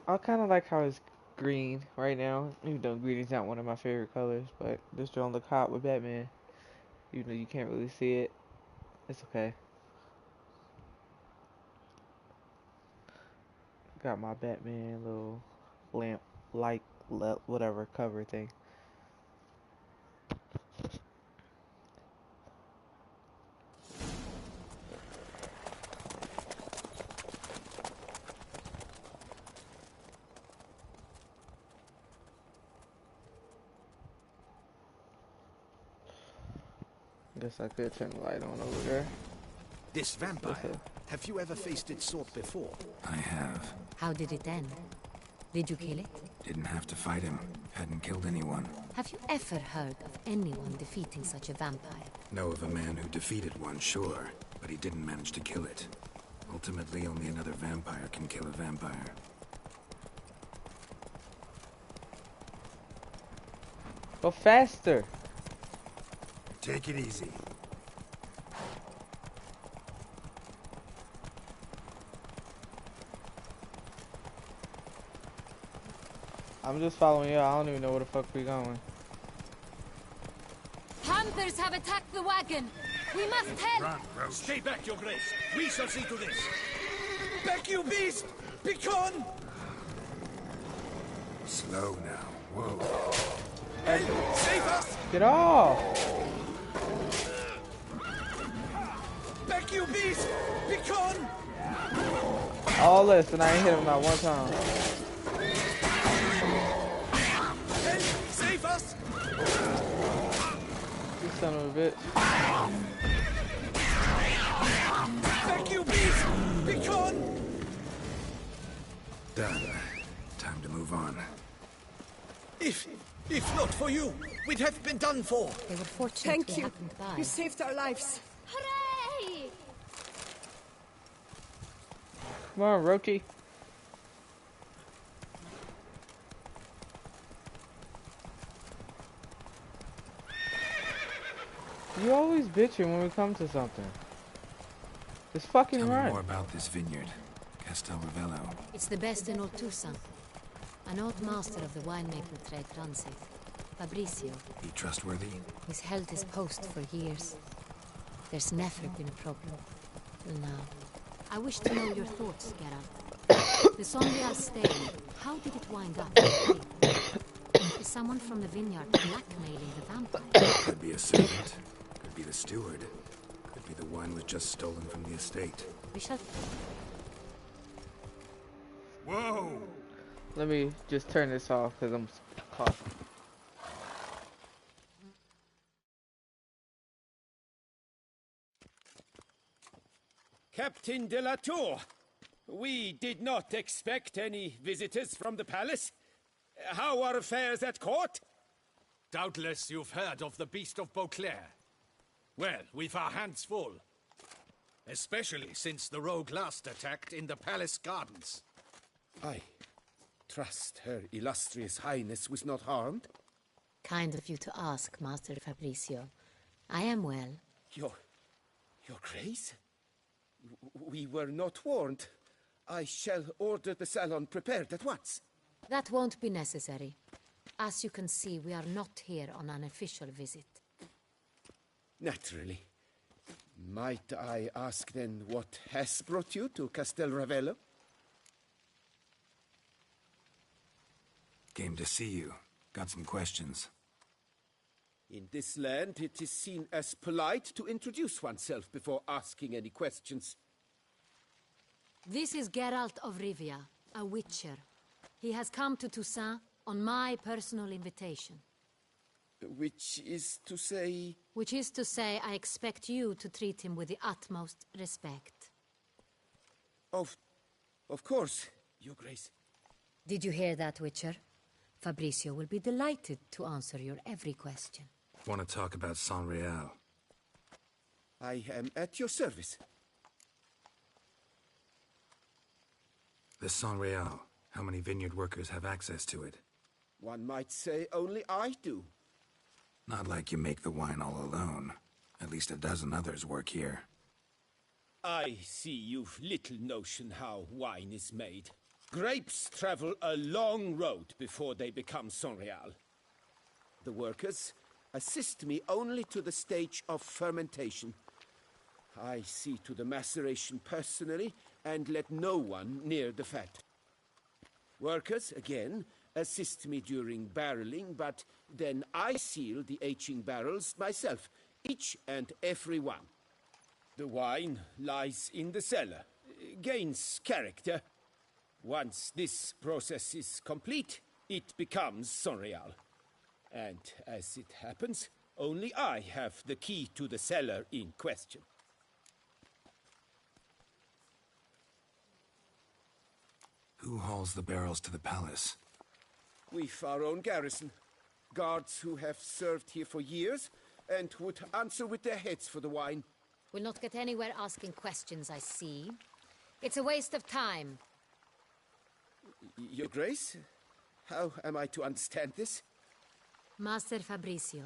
I kind of like how it's green right now, even though green is not one of my favorite colors. But this don't look hot with Batman, even though you can't really see it. It's okay. Got my Batman little lamp, light, whatever cover thing. Guess I could turn the light on over there. This vampire, have you ever faced its sort before? I have. How did it end? Did you kill it? Didn't have to fight him. Hadn't killed anyone. Have you ever heard of anyone defeating such a vampire? Know of a man who defeated one, sure. But he didn't manage to kill it. Ultimately, only another vampire can kill a vampire. Go faster! Take it easy. I'm just following you. I don't even know where the fuck we going. Hunters have attacked the wagon! We must help! Run, Roach. Stay back, your grace. We shall see to this. Back, you beast! Begone! Slow now. Whoa. Hey, save us! Get off! Back, you beast! Begone! All this, and I ain't hit him not one time. Hey, save us! You son of a bitch. Back, you beast! Begone! Done. Time to move on. If not for you, we'd have been done for. They were fortunate Thank we you. happened by. You saved our lives. Hooray! Come on, Rochi. You always bitching when we come to something. Just fucking Tell me run. more about this vineyard. Castel Ravello. It's the best in all Toussaint. An old master of the winemaking trade runs it. Fabrizio. He trustworthy? He's held his post for years. There's never been a problem. Till now. I wish to know your thoughts, Geralt. The Sonrial stable, how did it wind up? Is someone from the vineyard blackmailing the vampire? Could be a servant. Could be the steward. Could be the wine was just stolen from the estate. We shall... Whoa! Let me just turn this off because I'm coughing. Captain de la Tour, we did not expect any visitors from the palace. How are affairs at court? Doubtless you've heard of the Beast of Beauclair. Well, we've our hands full. Especially since the rogue last attacked in the palace gardens. I trust Her Illustrious Highness was not harmed. Kind of you to ask, Master Fabrizio. I am well. Your Grace? We were not warned. I shall order the salon prepared at once. That won't be necessary. As you can see, we are not here on an official visit. Naturally. Might I ask then what has brought you to Castel Ravello? Came to see you. Got some questions. In this land, it is seen as polite to introduce oneself before asking any questions. This is Geralt of Rivia, a witcher. He has come to Toussaint on my personal invitation. Which is to say... Which is to say, I expect you to treat him with the utmost respect. Of course, Your Grace. Did you hear that, Witcher? Fabrizio will be delighted to answer your every question. Want to talk about San Real? I am at your service. The San Real. How many vineyard workers have access to it? One might say only I do. Not like you make the wine all alone. At least a dozen others work here. I see you've little notion how wine is made. Grapes travel a long road before they become Sonreal. The workers assist me only to the stage of fermentation. I see to the maceration personally and let no one near the fat. Workers, again, assist me during barreling, but then I seal the aging barrels myself, each and every one. The wine lies in the cellar, gains character. Once this process is complete, it becomes Sonreal. And as it happens, only I have the key to the cellar in question. Who hauls the barrels to the palace? We've our own garrison. Guards who have served here for years and would answer with their heads for the wine. We'll not get anywhere asking questions, I see. It's a waste of time. Your Grace? How am I to understand this? Master Fabricio,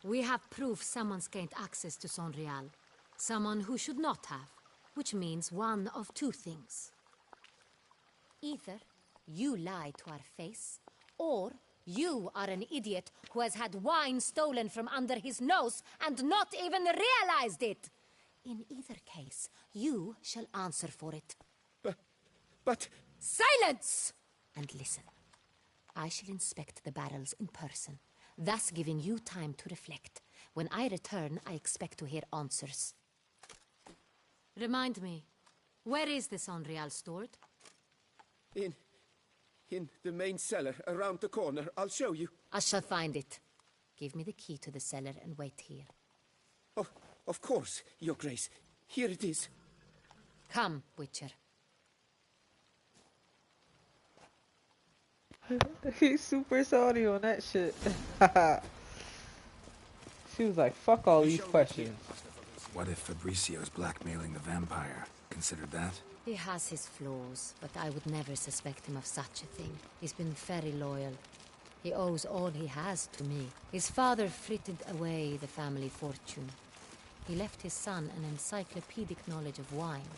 we have proof someone's gained access to Sonreal. Someone who should not have, which means one of two things. Either you lie to our face, or you are an idiot who has had wine stolen from under his nose and not even realized it. In either case, you shall answer for it. But... Silence! And listen. I shall inspect the barrels in person, thus giving you time to reflect. When I return, I expect to hear answers. Remind me, where is the Sonreal stored? In the main cellar, around the corner. I'll show you. I shall find it. Give me the key to the cellar and wait here. Oh, of course, Your Grace. Here it is. Come, Witcher. He's super salty on that shit. She was like, fuck all these questions. What if Fabricio's blackmailing the vampire? Considered that? He has his flaws, but I would never suspect him of such a thing. He's been very loyal. He owes all he has to me. His father frittered away the family fortune. He left his son an encyclopedic knowledge of wine.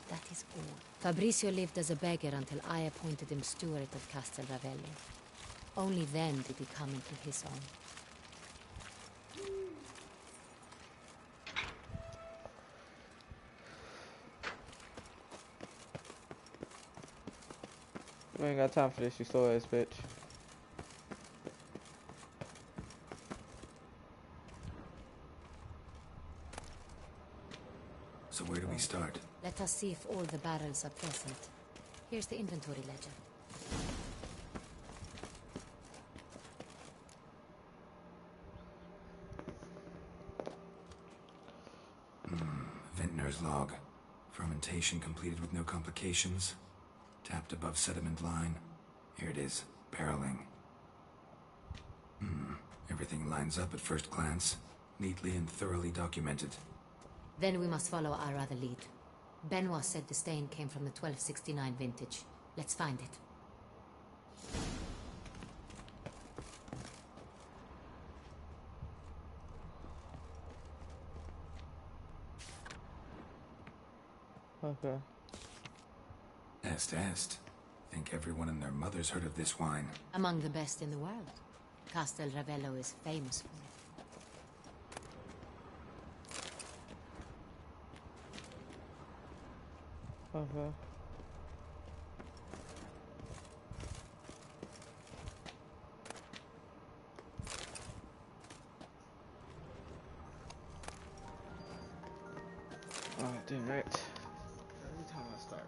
That is all. Fabricio lived as a beggar until I appointed him steward of Castel Ravello. Only then did he come into his own. We ain't got time for this, you slow ass bitch. So where do we start? Let us see if all the barrels are present. Here's the inventory ledger. Vintner's log. Fermentation completed with no complications. Tapped above sediment line. Here it is. Barreling. Everything lines up at first glance. Neatly and thoroughly documented. Then we must follow our other lead. Benoit said the stain came from the 1269 vintage. Let's find it. Okay. Est. Think everyone and their mother's heard of this wine. Among the best in the world. Castel Ravello is famous for it. Okay. Alright, damn right. Every time I start.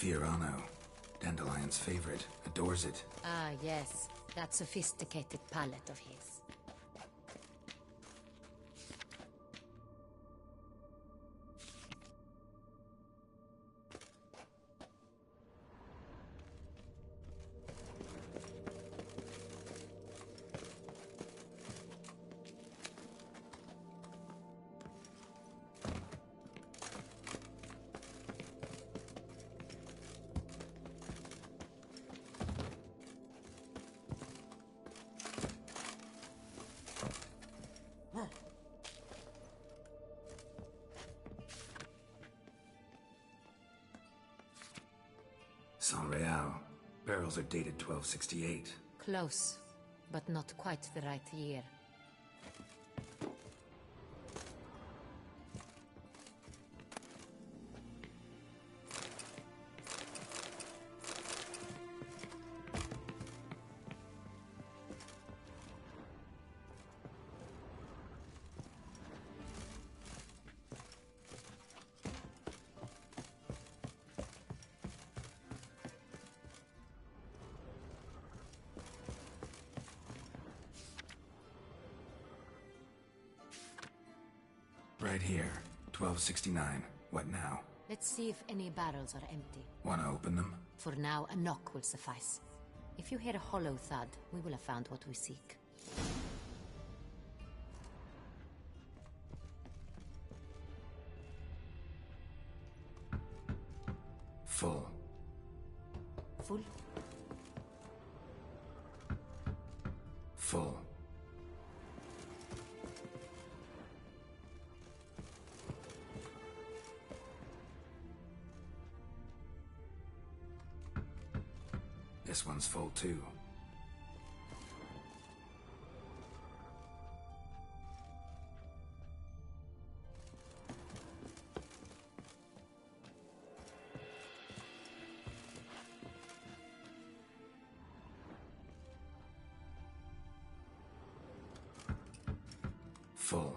Fiorano, Dandelion's favorite, adores it. Ah, yes. That sophisticated palate of his. Saint-Réal. Barrels are dated 1268. Close, but not quite the right year. Right here. 1269. What now? Let's see if any barrels are empty. Wanna open them? For now, a knock will suffice. If you hear a hollow thud, we will have found what we seek. Full. Full? Full. This one's full too. Full.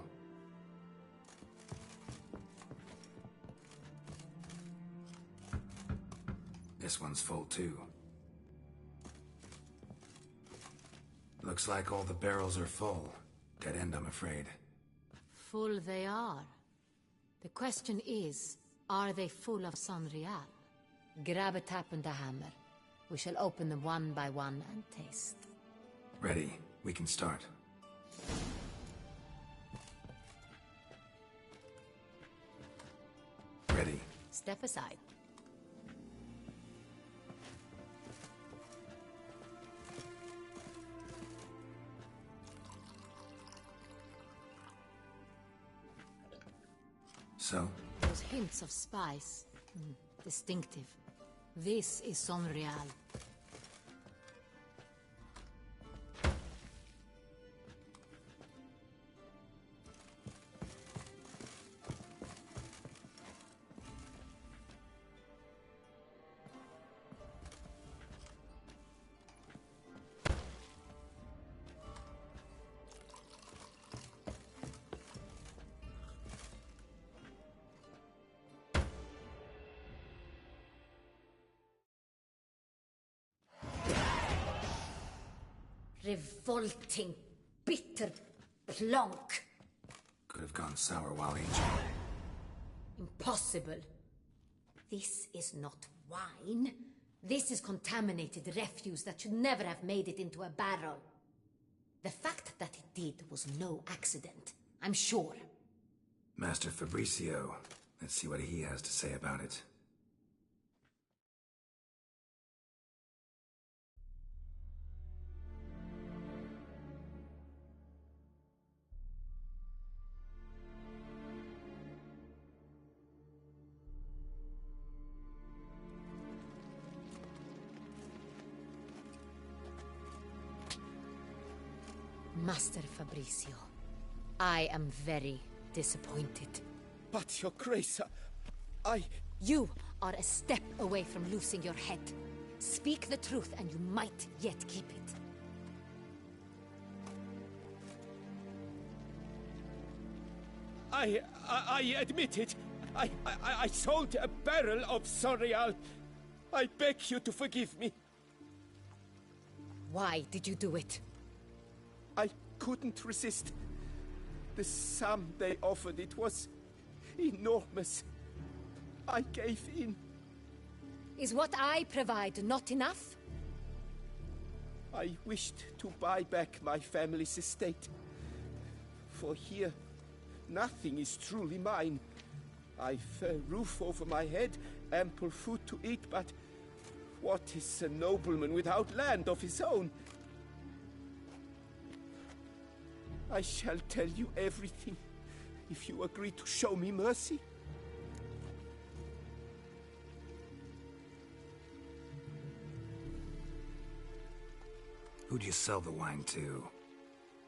This one's full too. Looks like all the barrels are full. Dead end, I'm afraid. Full they are. The question is, are they full of Saint-Réal? Grab a tap and a hammer. We shall open them one by one and taste. Ready. We can start. Ready. Step aside. So? Those hints of spice. Distinctive. This is Saint-Réal. Revolting, bitter plonk. Could have gone sour while aging. Impossible. This is not wine. This is contaminated refuse that should never have made it into a barrel. The fact that it did was no accident, I'm sure. Master Fabricio. Let's see what he has to say about it. Master Fabricio, I am very disappointed. But, Your Grace, I... You are a step away from losing your head. Speak the truth and you might yet keep it. I admit it. I sold a barrel of Saint-Réal I beg you to forgive me. Why did you do it? I couldn't resist. The sum they offered, it was enormous. I gave in. Is what I provide not enough? I wished to buy back my family's estate. For here, nothing is truly mine. I've a roof over my head, ample food to eat, but what is a nobleman without land of his own? I shall tell you everything, if you agree to show me mercy. Who'd you sell the wine to?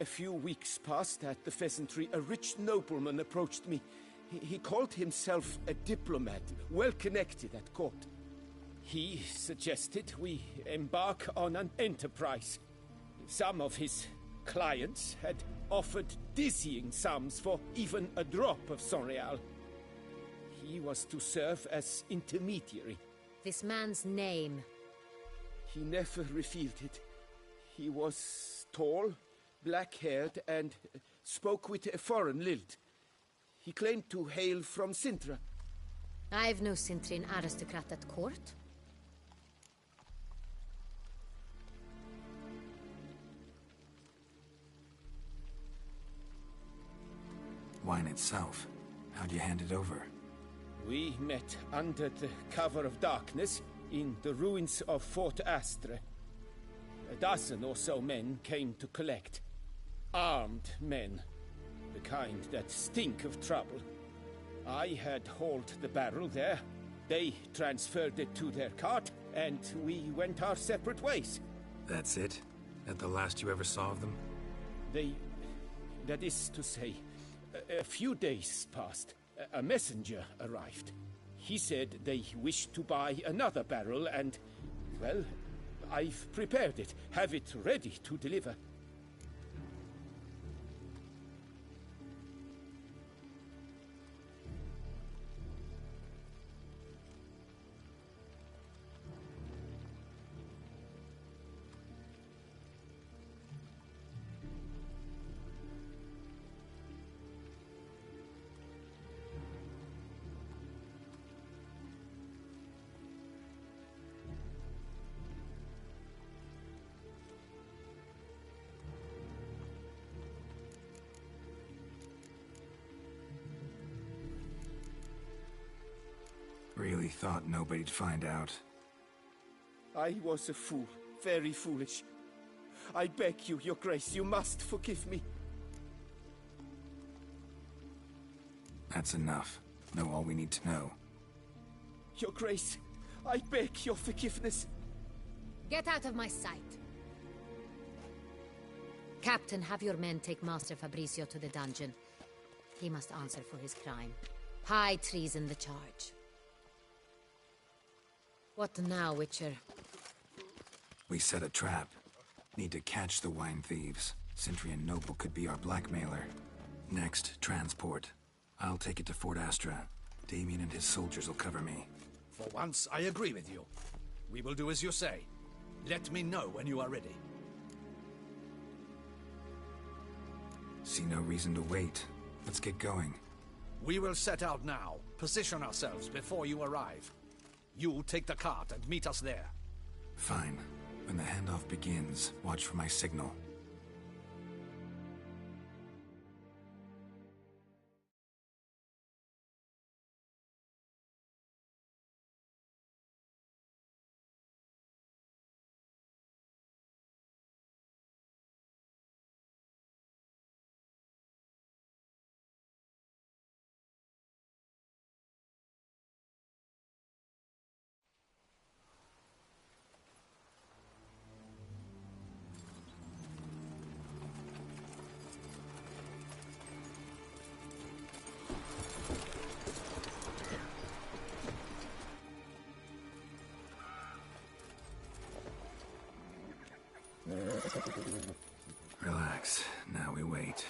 A few weeks past at the pheasantry, a rich nobleman approached me. He called himself a diplomat, well connected at court. He suggested we embark on an enterprise. Some of his clients had offered dizzying sums for even a drop of Sonreal. He was to serve as intermediary. This man's name. He never revealed it. He was tall, black-haired, and spoke with a foreign lilt. He claimed to hail from Sintra. I've no Sintrin aristocrat at court. Wine itself. How'd you hand it over? We met under the cover of darkness in the ruins of Fort Astre. A dozen or so men came to collect. Armed men. The kind that stink of trouble. I had hauled the barrel there. They transferred it to their cart, and we went our separate ways. That's it? That the last you ever saw of them? That is to say, a few days passed. A messenger arrived. He said they wished to buy another barrel and, well, I've prepared it, have it ready to deliver. Really thought nobody'd find out. I was a fool, very foolish. I beg you, Your Grace, you must forgive me. That's enough. Know all we need to know. Your Grace, I beg your forgiveness. Get out of my sight. Captain, have your men take Master Fabricio to the dungeon. He must answer for his crime. High treason the charge. What now, Witcher? We set a trap. Need to catch the wine thieves. Centrian Noble could be our blackmailer. Next, transport. I'll take it to Fort Astra. Damien and his soldiers will cover me. For once, I agree with you. We will do as you say. Let me know when you are ready. See no reason to wait. Let's get going. We will set out now. Position ourselves before you arrive. You take the cart and meet us there. Fine. When the handoff begins, watch for my signal. Relax. Now we wait.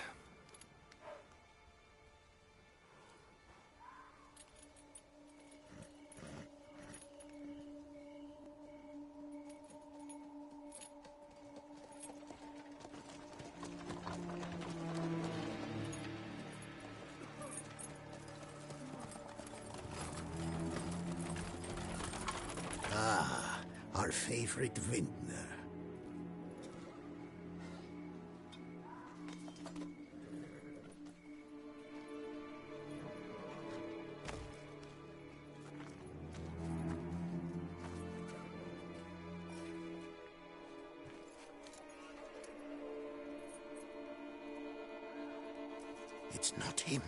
our favorite vintner. It's not him.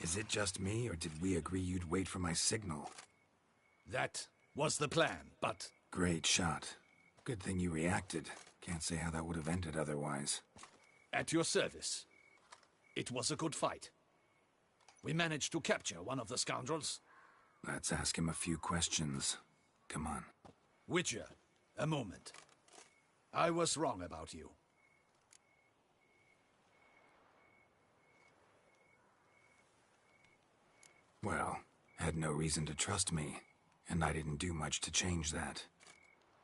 Is it just me, or did we agree you'd wait for my signal? That was the plan, but... Great shot. Good thing you reacted. Can't say how that would have ended otherwise. At your service. It was a good fight. We managed to capture one of the scoundrels. Let's ask him a few questions. Come on. Witcher, a moment. I was wrong about you. Well, had no reason to trust me, and I didn't do much to change that.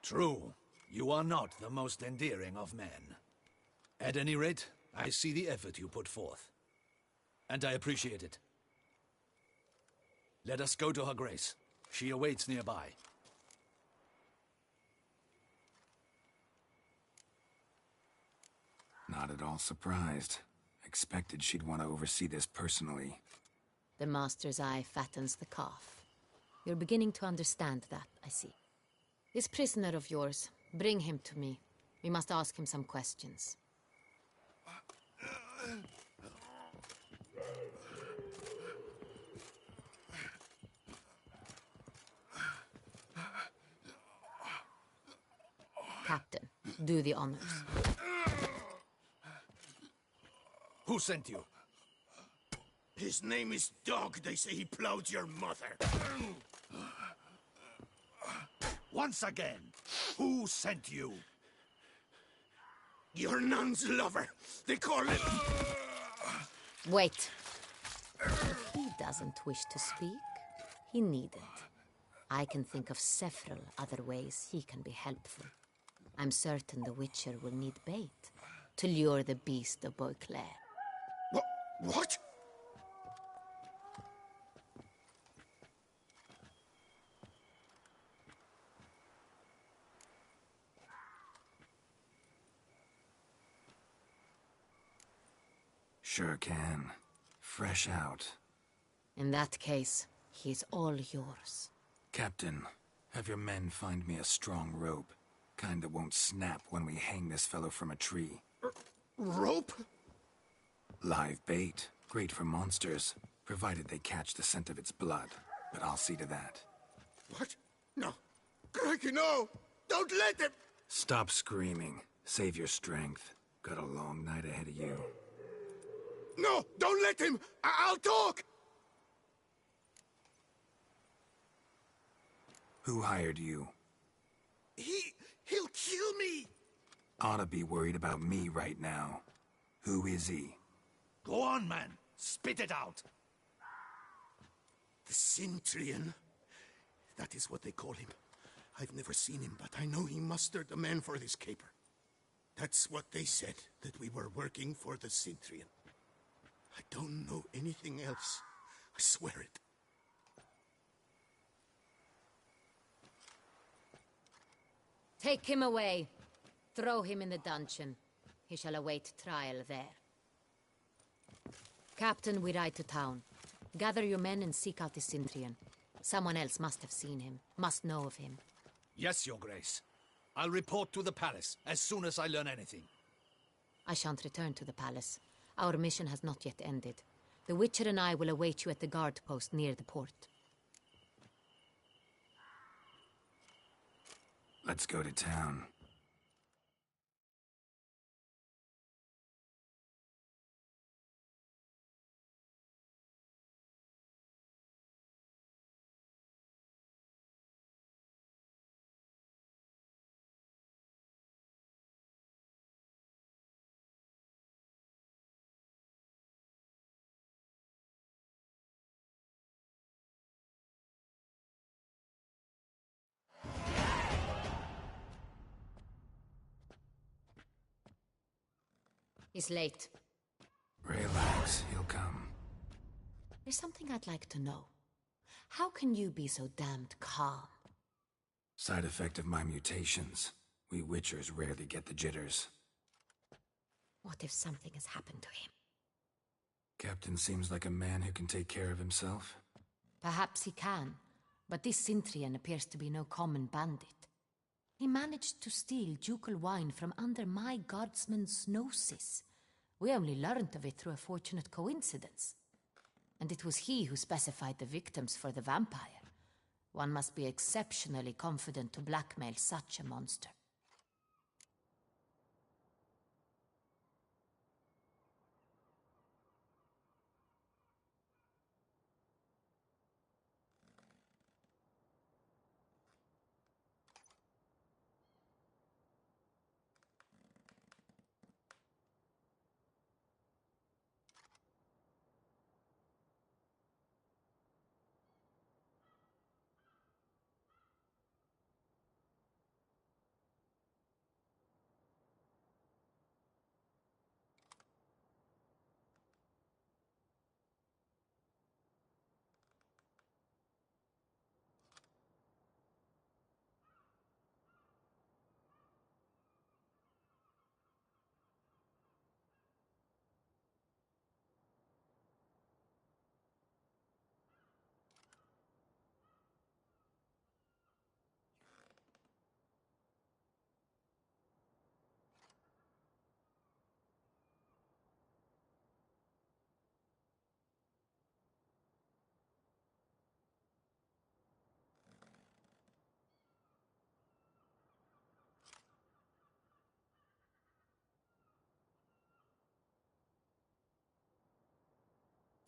True. You are not the most endearing of men. At any rate, I see the effort you put forth. And I appreciate it. Let us go to her grace. She awaits nearby. Not at all surprised. Expected she'd want to oversee this personally. The master's eye fattens the calf. You're beginning to understand that, I see. This prisoner of yours, bring him to me. We must ask him some questions. Captain, do the honors. Who sent you? His name is Dog. They say he plowed your mother. Once again, who sent you? Your nun's lover. They call him... Wait. If he doesn't wish to speak, he needn't. I can think of several other ways he can be helpful. I'm certain the Witcher will need bait to lure the beast of Beauclair. What? Sure can. Fresh out. In that case, he's all yours. Captain, have your men find me a strong rope. Kind that won't snap when we hang this fellow from a tree. Rope? Live bait. Great for monsters, provided they catch the scent of its blood. But I'll see to that. What? No. Crikey, no! Don't let him! Stop screaming. Save your strength. Got a long night ahead of you. No! Don't let him! I'll talk! Who hired you? He'll kill me! Ought to be worried about me right now. Who is he? Go on, man. Spit it out. The Centurion. That is what they call him. I've never seen him, but I know he mustered the men for this caper. That's what they said, that we were working for the Centurion. I don't know anything else. I swear it. Take him away. Throw him in the dungeon. He shall await trial there. Captain, we ride to town. Gather your men and seek out the Centurion. Someone else must have seen him, must know of him. Yes, Your Grace. I'll report to the palace as soon as I learn anything. I shan't return to the palace. Our mission has not yet ended. The Witcher and I will await you at the guard post near the port. Let's go to town. He's late. Relax, he'll come. There's something I'd like to know. How can you be so damned calm? Side effect of my mutations. We Witchers rarely get the jitters. What if something has happened to him? Captain seems like a man who can take care of himself. Perhaps he can, but this Centurion appears to be no common bandit. He managed to steal ducal wine from under my guardsman's noses. We only learned of it through a fortunate coincidence. And it was he who specified the victims for the vampire. One must be exceptionally confident to blackmail such a monster.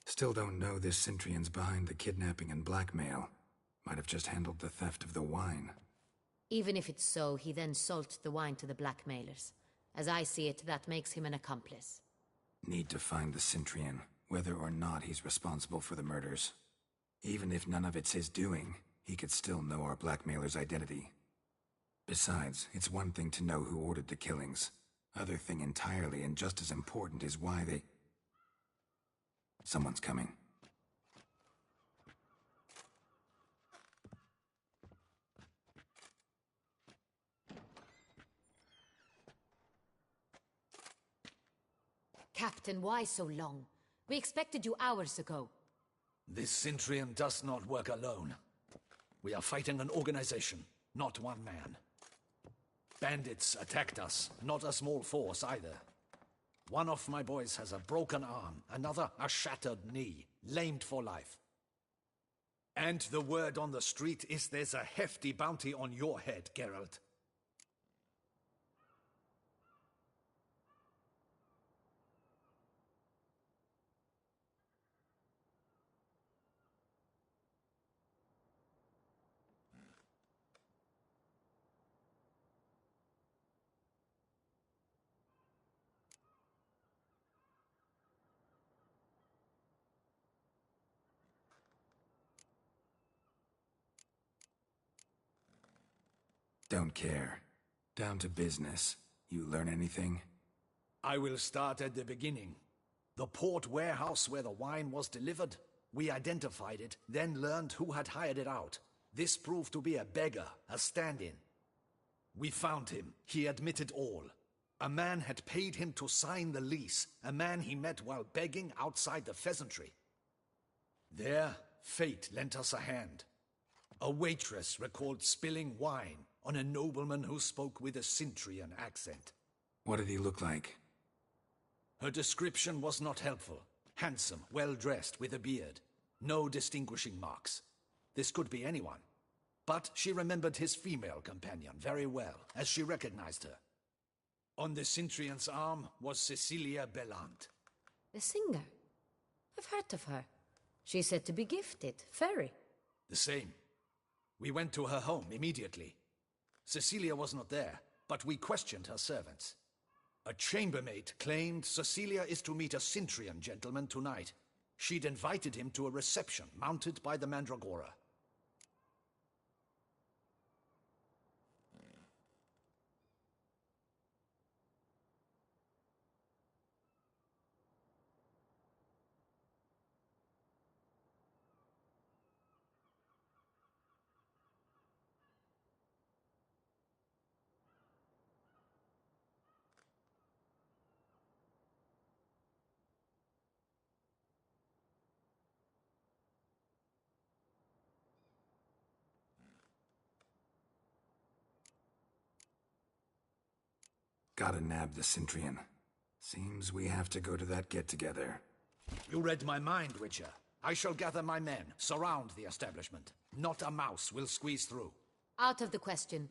Still don't know this Centurion's behind the kidnapping and blackmail. Might have just handled the theft of the wine. Even if it's so, he then sold the wine to the blackmailers. As I see it, that makes him an accomplice. Need to find the Centurion, whether or not he's responsible for the murders. Even if none of it's his doing, he could still know our blackmailer's identity. Besides, it's one thing to know who ordered the killings. Other thing entirely, and just as important, is why they... Someone's coming. Captain, why so long? We expected you hours ago. This Centurion does not work alone. We are fighting an organization, not one man. Bandits attacked us, not a small force either. One of my boys has a broken arm, another a shattered knee, lamed for life. And the word on the street is there's a hefty bounty on your head, Geralt. Don't care. Down to business. You learn anything? I will start at the beginning. The port warehouse where the wine was delivered. We identified it, then learned who had hired it out. This proved to be a beggar, a stand-in. We found him. He admitted all. A man had paid him to sign the lease, a man he met while begging outside the pheasantry. There, fate lent us a hand. A waitress recalled spilling wine on a nobleman who spoke with a Cintrian accent. What did he look like? Her description was not helpful. Handsome, well-dressed, with a beard. No distinguishing marks. This could be anyone. But she remembered his female companion very well, as she recognized her. On the Cintrian's arm was Cecilia Bellant. The singer? I've heard of her. She's said to be gifted, fairy. The same. We went to her home immediately. Cecilia was not there, but we questioned her servants. A chambermaid claimed Cecilia is to meet a Cintrian gentleman tonight. She'd invited him to a reception mounted by the Mandragora. Gotta nab the Cintrian. Seems we have to go to that get-together. You read my mind, Witcher. I shall gather my men, surround the establishment. Not a mouse will squeeze through. Out of the question.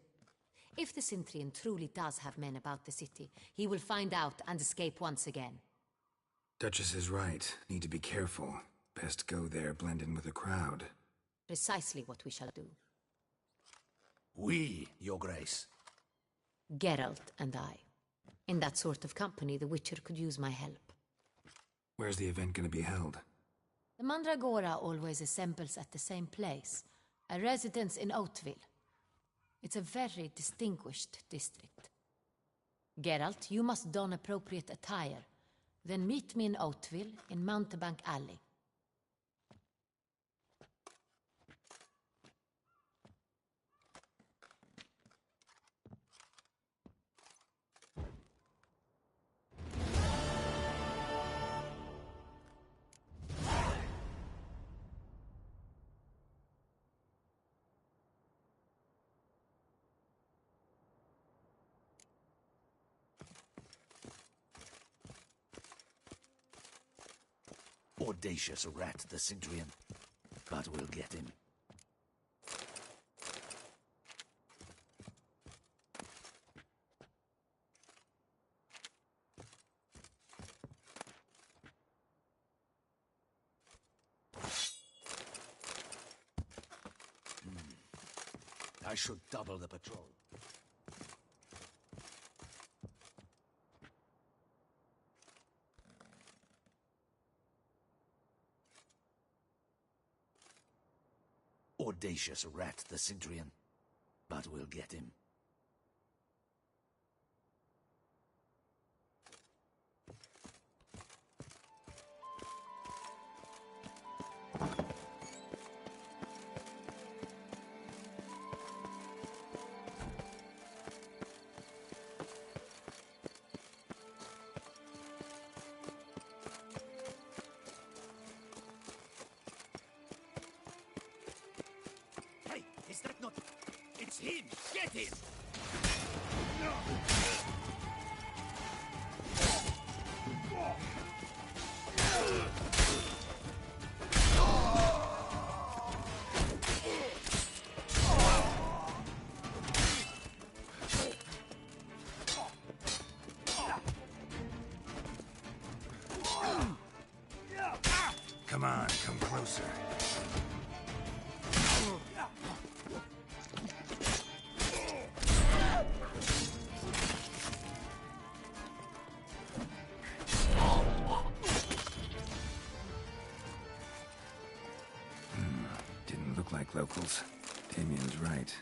If the Cintrian truly does have men about the city, he will find out and escape once again. Duchess is right. Need to be careful. Best go there, blend in with the crowd. Precisely what we shall do. We, Your Grace. Geralt and I. In that sort of company, the Witcher could use my help. Where's the event gonna be held? The Mandragora always assembles at the same place, a residence in Oatville. It's a very distinguished district. Geralt, you must don appropriate attire. Then meet me in Oatville, in Mountebank Alley. Audacious rat, the Cintrian. But we'll get him. I should double the patrol. Audacious rat, the Cintrian. But we'll get him. Hey, is that not... It's him! Get him! Come on, come closer. Didn't look like locals. Damien's right.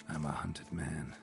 I'm a hunted man.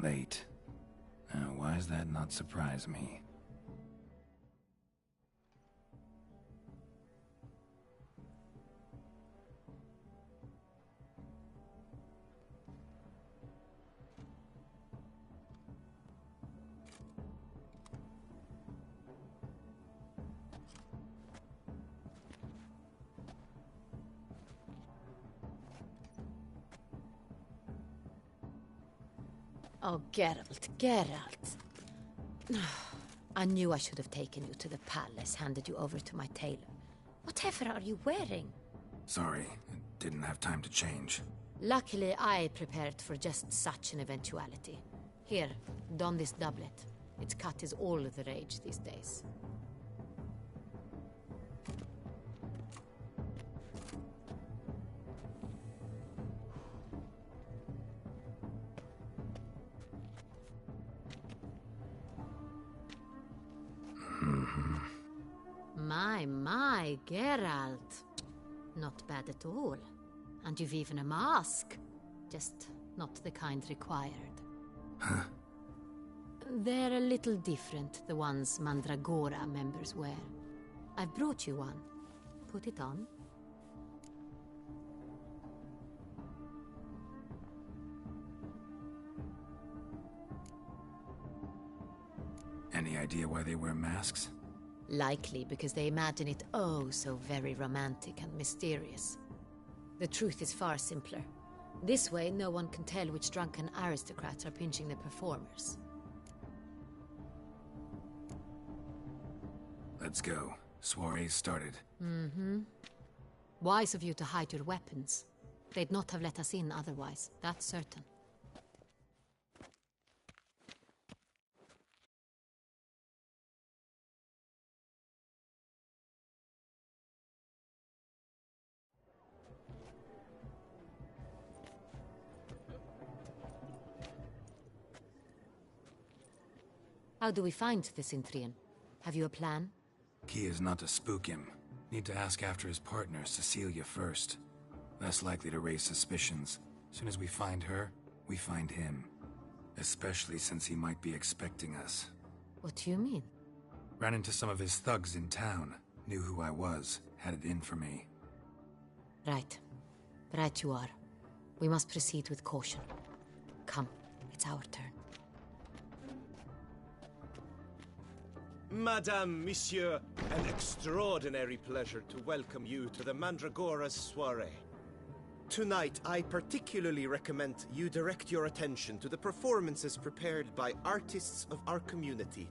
late. Why does that not surprise me? Oh, Geralt, Geralt. I knew I should have taken you to the palace, handed you over to my tailor. Whatever are you wearing? Sorry, didn't have time to change. Luckily, I prepared for just such an eventuality. Here, don this doublet. Its cut is all the rage these days. My, Geralt. Not bad at all. And you've even a mask. Just not the kind required. Huh? They're a little different, the ones Mandragora members wear. I've brought you one. Put it on. Any idea why they wear masks? Likely because they imagine it oh so very romantic and mysterious. The truth is far simpler. This way, no one can tell which drunken aristocrats are pinching the performers. Let's go. Soiree's started. Mm-hmm. Wise of you to hide your weapons. They'd not have let us in otherwise, that's certain. How do we find the Cintrian? Have you a plan? Key is not to spook him. Need to ask after his partner, Cecilia, first. Less likely to raise suspicions. Soon as we find her, we find him. Especially since he might be expecting us. What do you mean? Ran into some of his thugs in town. Knew who I was. Had it in for me. Right. Right you are. We must proceed with caution. Come, it's our turn. Madame, Monsieur, an extraordinary pleasure to welcome you to the Mandragora's soiree. Tonight, I particularly recommend you direct your attention to the performances prepared by artists of our community.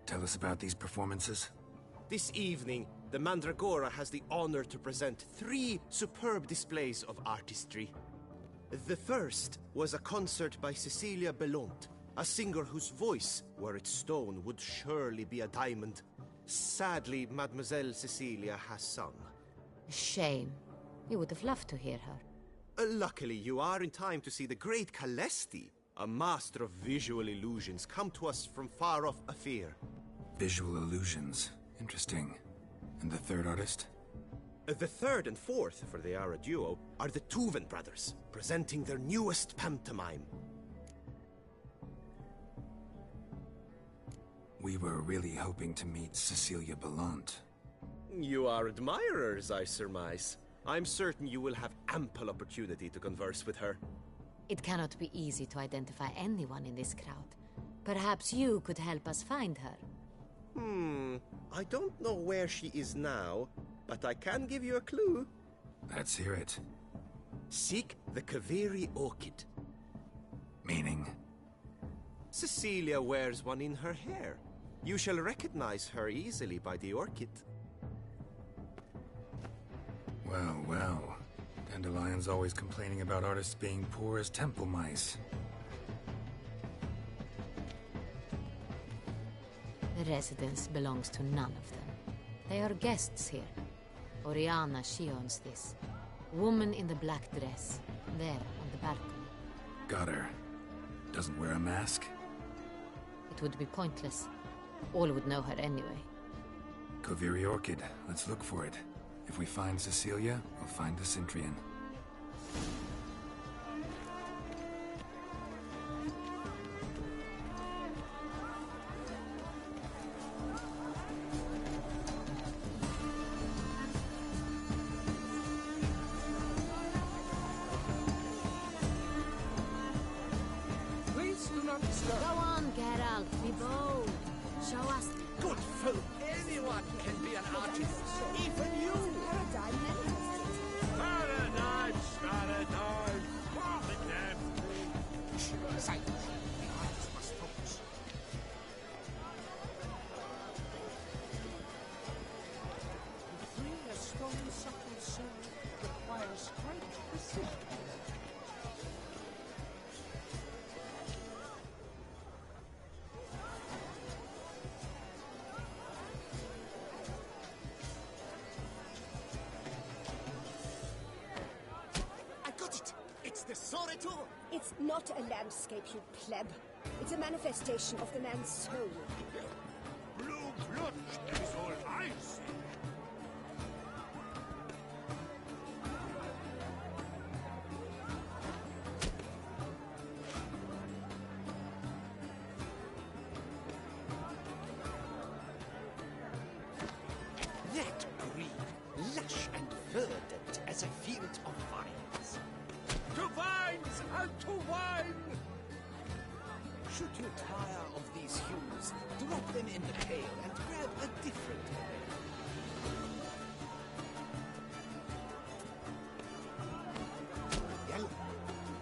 Tell us about these performances. This evening, the Mandragora has the honor to present 3 superb displays of artistry. The first was a concert by Cecilia Belont, a singer whose voice, were it stone, would surely be a diamond. Sadly, Mademoiselle Cecilia has sung. Shame. We would have loved to hear her. Luckily, you are in time to see the great Calesti, a master of visual illusions, come to us from far off Afir. Visual illusions. Interesting. And the third artist? The third and fourth, for they are a duo, are the Tuven brothers, presenting their newest pantomime. We were really hoping to meet Cecilia Belont. You are admirers, I surmise. I'm certain you will have ample opportunity to converse with her. It cannot be easy to identify anyone in this crowd. Perhaps you could help us find her. I don't know where she is now, but I can give you a clue. Let's hear it. Seek the Kaveri Orchid. Meaning? Cecilia wears one in her hair. You shall recognize her easily by the orchid. Well, well. Dandelion's always complaining about artists being poor as temple mice. The residence belongs to none of them. They are guests here. Oriana, she owns this. Woman in the black dress. There, on the balcony. Got her. Doesn't wear a mask? It would be pointless. All would know her anyway. Koviri Orchid. Let's look for it. If we find Cecilia, we'll find the Cintrian. Please do not disturb. Go on, Geralt, be bold. Show us. Good folk, anyone can be an artist. Even you. Paradigm, paradigm. The damn Silence. The eyes must focus. To free a stone-suckled soul requires great precision. I got it! It's the Soretor! It's not a landscape, you pleb. It's a manifestation of the man's soul. Blue blood is all I see. That green, lush and verdant as a field of vines. To vines and to wine! Should you tire of these hues, drop them in the pail and grab a different one. Yellow.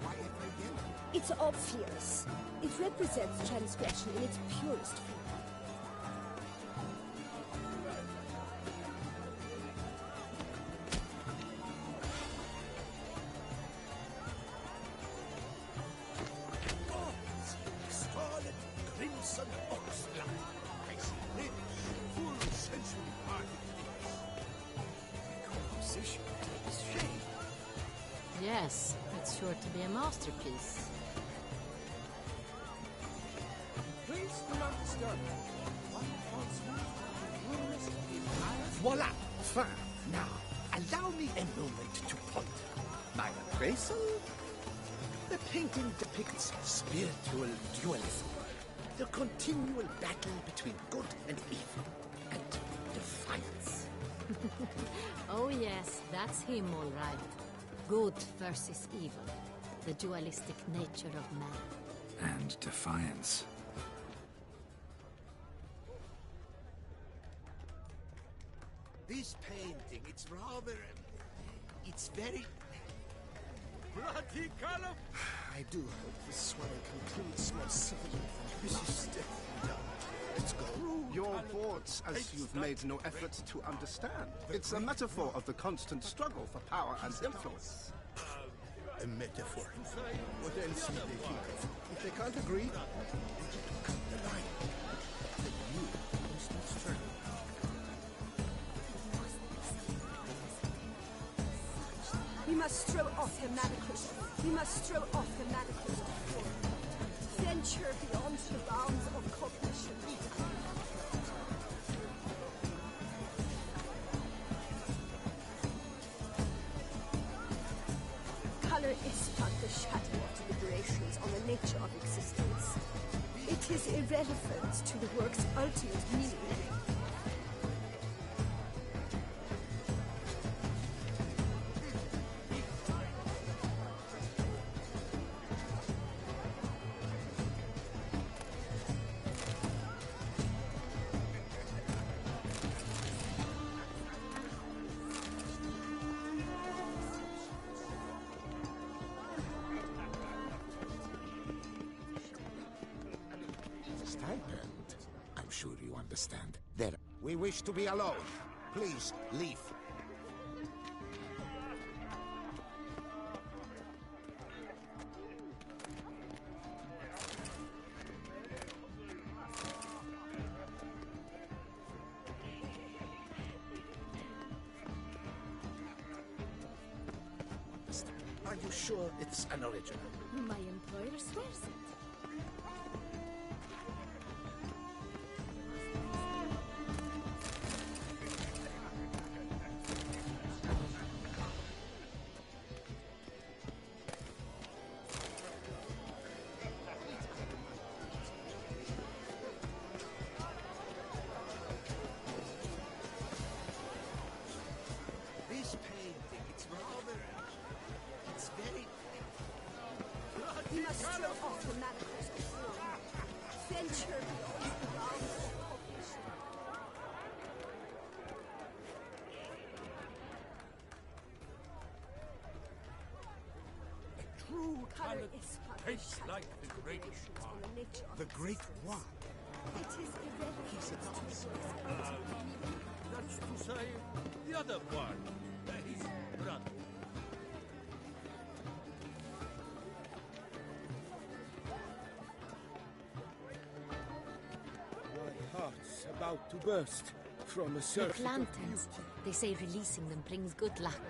Why ever yellow? It's obvious. It represents transgression in its purest form. Gods! Scarlet crimson oxblood. I see rich, full sensual party Composition takes shape. Yes, it's sure to be a masterpiece. Please do not disturb. One false move, ruinous entire. Voila! Fine. Now, allow me a moment to ponder. My appraisal? The painting depicts spiritual dualism. The continual battle between good and evil. And defiance. Oh yes, that's him all right. Good versus evil. The dualistic nature of man. And defiance. This painting, it's rather... It's very... Bloody color! I do hope this one concludes more civilly. This is definitely done. Let's go. Your thoughts, as you've made no effort to understand. It's a metaphor of the constant struggle for power and influence. A metaphor. What else would they think of? If they can't agree, cut the line. The new constant struggle. We must throw off her manacles. We must throw off the manacles of form. Venture beyond the bounds of cognition. Color is but the shadow of deliberations on the nature of existence. It is irrelevant to the work's ultimate meaning. understand. There. We wish to be alone. Please, leave. Are you sure it's an original? My employer swears it. This painting, it's rather... It's very... We must throw off the manacles before venture beyond the bounds of cognition. True Color is tastes like the great on the nature of The Great One. it is irrelevant. That's to say, the other one. His brother. My heart's about to burst from a Make surfeit of lanterns. beauty. They say releasing them brings good luck.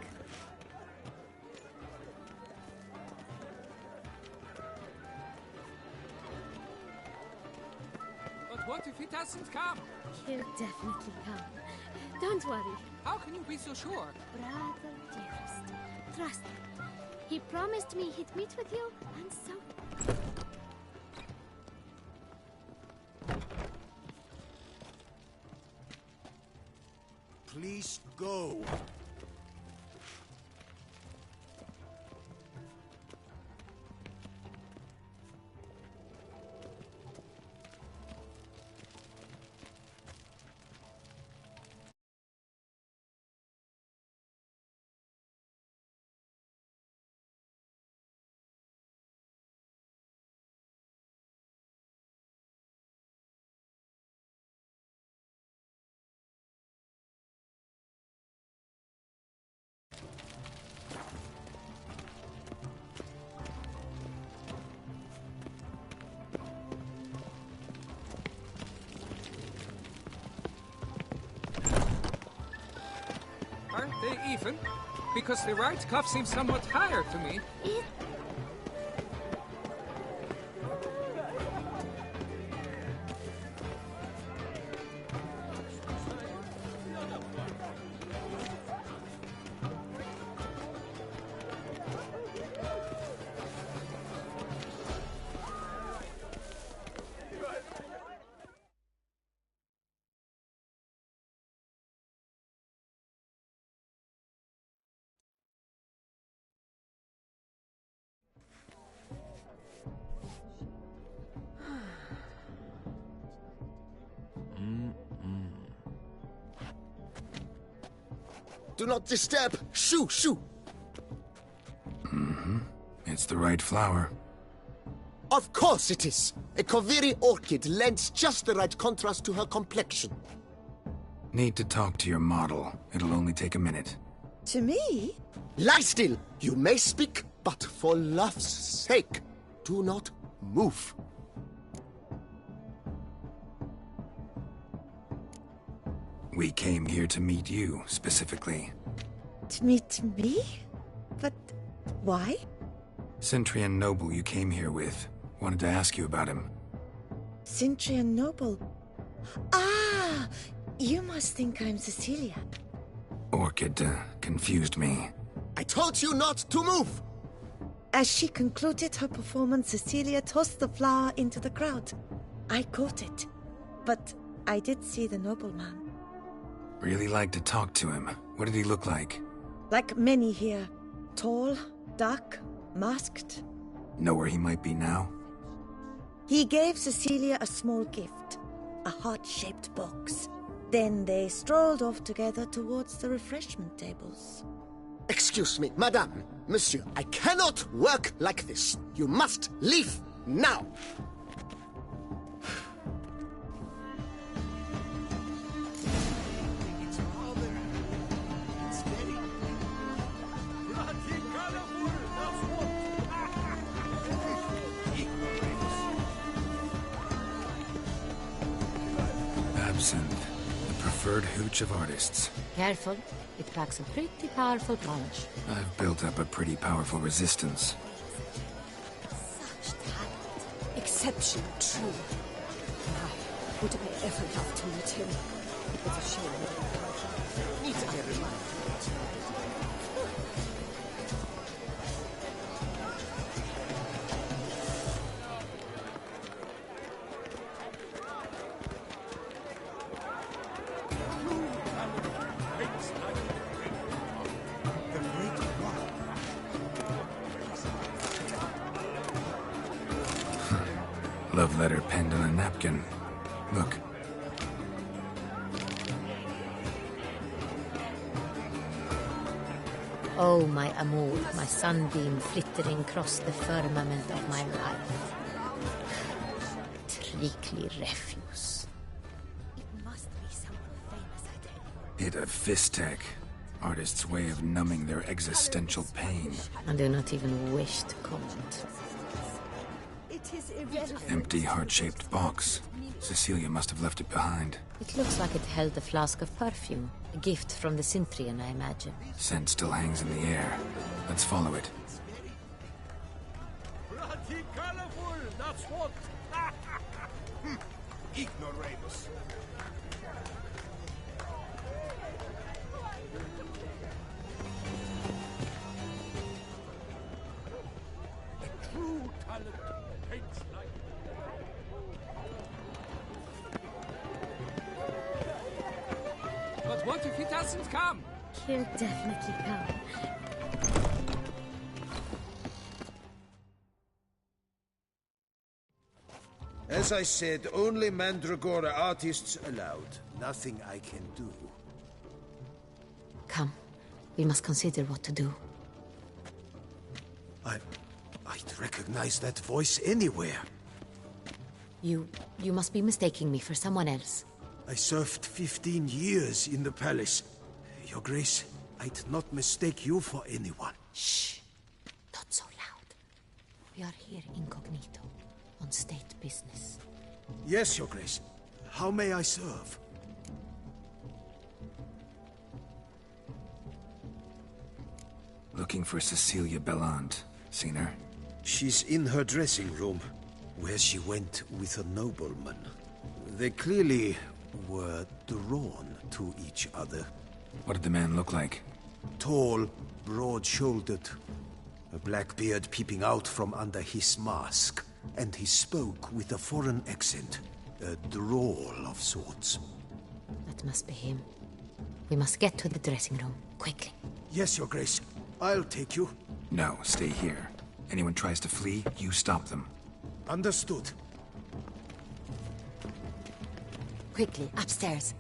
But what if he doesn't come? He'll definitely come. Don't worry. How can you be so sure? Brother dearest, trust me. He promised me he'd meet with you, and so... Please go. Aren't they even? Because the right cuff seems somewhat higher to me. Do not disturb. Shoo, shoo. It's the right flower. Of course it is. A Koviri orchid lends just the right contrast to her complexion. Need to talk to your model. It'll only take a minute. To me? Lie still. You may speak, but for love's sake, do not move. We came here to meet you, specifically. To meet me? But why? Centrian noble you came here with. Wanted to ask you about him. Cintrian Noble. Ah! You must think I'm Cecilia. Orchid confused me. I told you not to move! As she concluded her performance, Cecilia tossed the flower into the crowd. I caught it. But I did see the nobleman. Really like to talk to him. What did he look like? Like many here. Tall, dark, masked. Know where he might be now? He gave Cecilia a small gift. A heart-shaped box. Then they strolled off together towards the refreshment tables. Excuse me, madame, monsieur, I cannot work like this. You must leave now. preferred hooch of artists. Careful, it packs a pretty powerful punch. I've built up a pretty powerful resistance. Such talent. Exceptional, true. Now, would I ever love to meet him? It's a shame that I can't. Need to get reminded. Love letter penned on a napkin. Look. Oh, my amour, my sunbeam flittering across the firmament of my life. Treacly refuse. It must be someone famous, I tell you. Hit a fistech. Artist's way of numbing their existential pain. I do not even wish to comment. It is irrelevant. Empty heart-shaped box. Cecilia must have left it behind. It looks like it held a flask of perfume. A gift from the Cintrian, I imagine. Scent still hangs in the air. Let's follow it. Pretty colorful, that's what. Ignoramus. True talent hates life. But what if he doesn't come? He'll definitely come. As I said, only Mandragora artists allowed. Nothing I can do. Come, we must consider what to do. I'd recognize that voice anywhere. You must be mistaking me for someone else. I served 15 years in the palace. Your Grace, I'd not mistake you for anyone. Shh! Not so loud. We are here incognito, on state business. Yes, Your Grace. How may I serve? Looking for Cecilia Bellant. Seen her? She's in her dressing room, where she went with a nobleman. They clearly were drawn to each other. What did the man look like? Tall, broad-shouldered, a black beard peeping out from under his mask, and he spoke with a foreign accent, a drawl of sorts. That must be him. We must get to the dressing room, quickly. Yes, Your Grace. I'll take you. No, stay here. Anyone tries to flee, you stop them. Understood. Quickly, upstairs.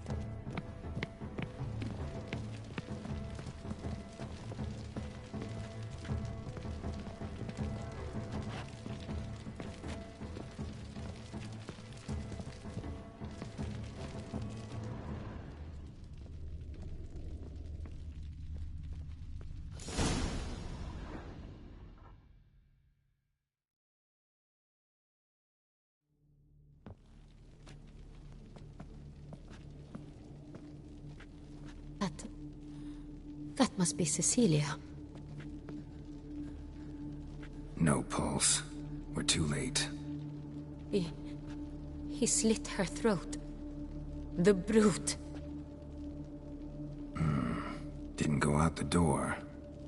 That must be Cecilia. No pulse. We're too late. He slit her throat. The brute. Didn't go out the door.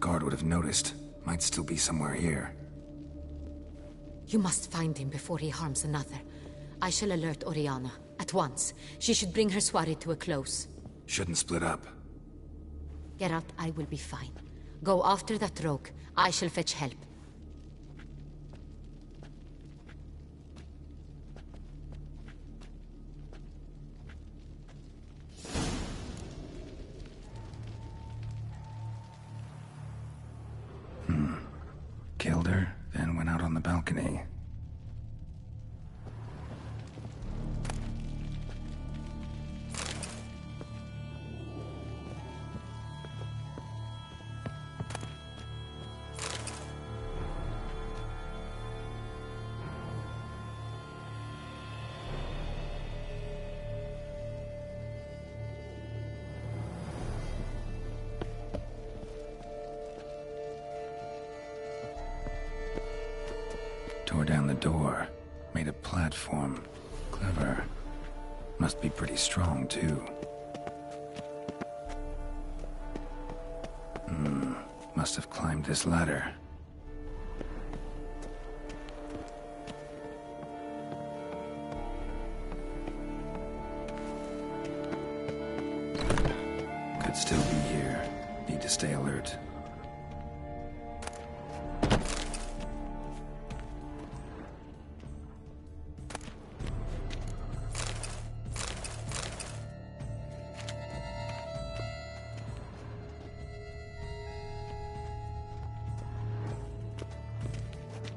Guard would have noticed. Might still be somewhere here. You must find him before he harms another. I shall alert Oriana. At once. She should bring her soirée to a close. Shouldn't split up. Geralt, I will be fine. Go after that rogue. I shall fetch help. Killed her, then went out on the balcony. the door. Made a platform. Clever. Must be pretty strong, too. Must have climbed this ladder. Could still be here. Need to stay alert.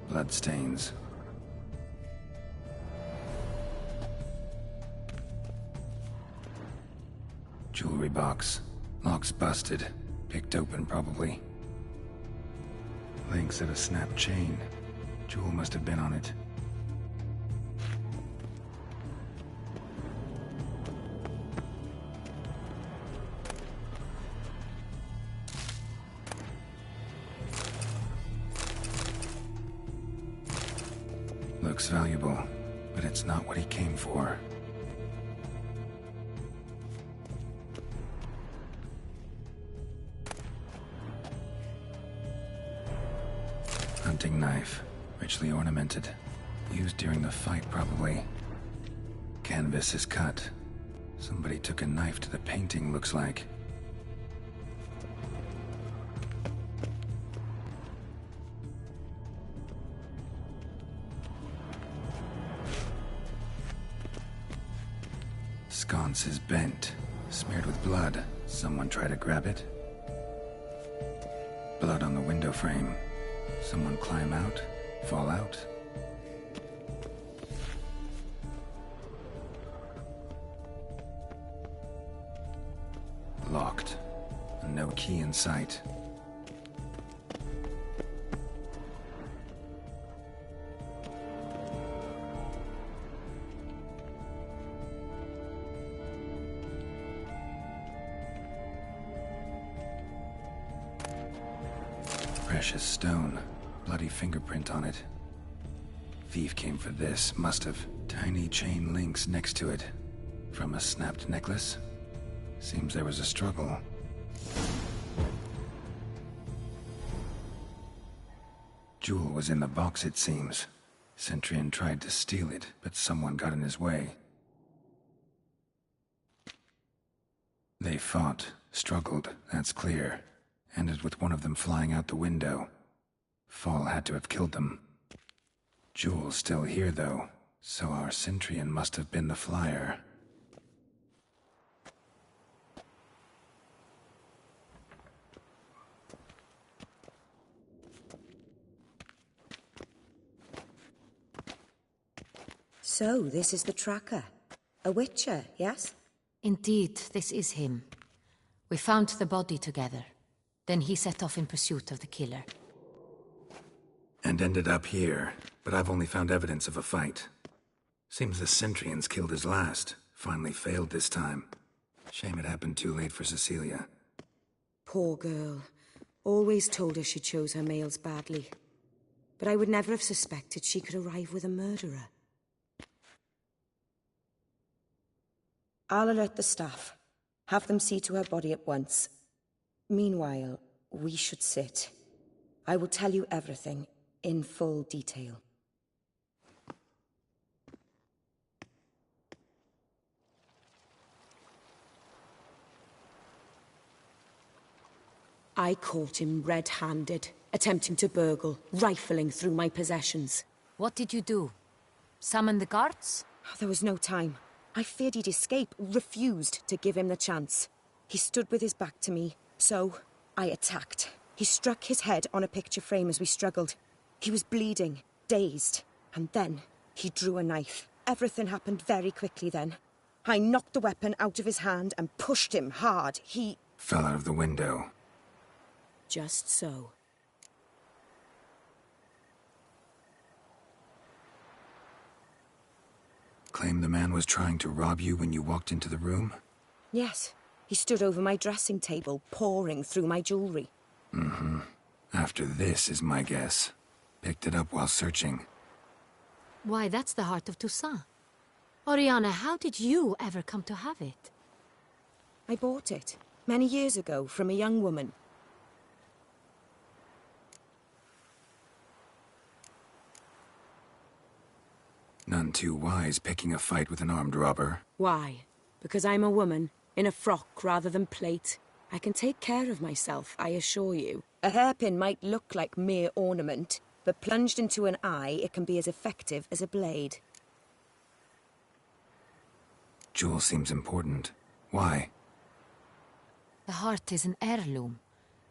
Bloodstains. Jewelry box. Lock's busted. Picked open, probably. Links of a snapped chain. Jewel must have been on it. Looks valuable, but it's not what he came for. Hunting knife, richly ornamented. Used during the fight, probably. Canvas is cut. Somebody took a knife to the painting, looks like. Sconce is bent, smeared with blood. Someone try to grab it. Blood on the window frame. Someone climb out, fall out. Locked. No key in sight. Precious stone. Bloody fingerprint on it. Thief came for this, must have. Tiny chain links next to it. From a snapped necklace? Seems there was a struggle. Jewel was in the box, it seems. Centurion tried to steal it, but someone got in his way. They fought, struggled, that's clear. Ended with one of them flying out the window. Fall had to have killed them. Jewel's still here, though, so our Centurion must have been the flyer. So, this is the tracker. A witcher, yes? Indeed, this is him. We found the body together. Then he set off in pursuit of the killer. And ended up here, but I've only found evidence of a fight. Seems the Centurions killed his last. Finally failed this time. Shame it happened too late for Cecilia. Poor girl. Always told her she chose her males badly. But I would never have suspected she could arrive with a murderer. I'll alert the staff. Have them see to her body at once. Meanwhile, we should sit. I will tell you everything, in full detail. I caught him red-handed, attempting to burgle, rifling through my possessions. What did you do? Summon the guards? There was no time. I feared he'd escape, refused to give him the chance. He stood with his back to me, so I attacked. He struck his head on a picture frame as we struggled. He was bleeding, dazed, and then he drew a knife. Everything happened very quickly then. I knocked the weapon out of his hand and pushed him hard. He fell out of the window. Just so. Claim the man was trying to rob you when you walked into the room? Yes. He stood over my dressing table, pouring through my jewelry. Mm-hmm. After this is my guess. Picked it up while searching. Why, that's the heart of Toussaint. Oriana, how did you ever come to have it? I bought it, many years ago, from a young woman. None too wise picking a fight with an armed robber. Why? Because I'm a woman, in a frock rather than plate. I can take care of myself, I assure you. A hairpin might look like mere ornament, but plunged into an eye, it can be as effective as a blade. Jewel seems important. Why? The heart is an heirloom.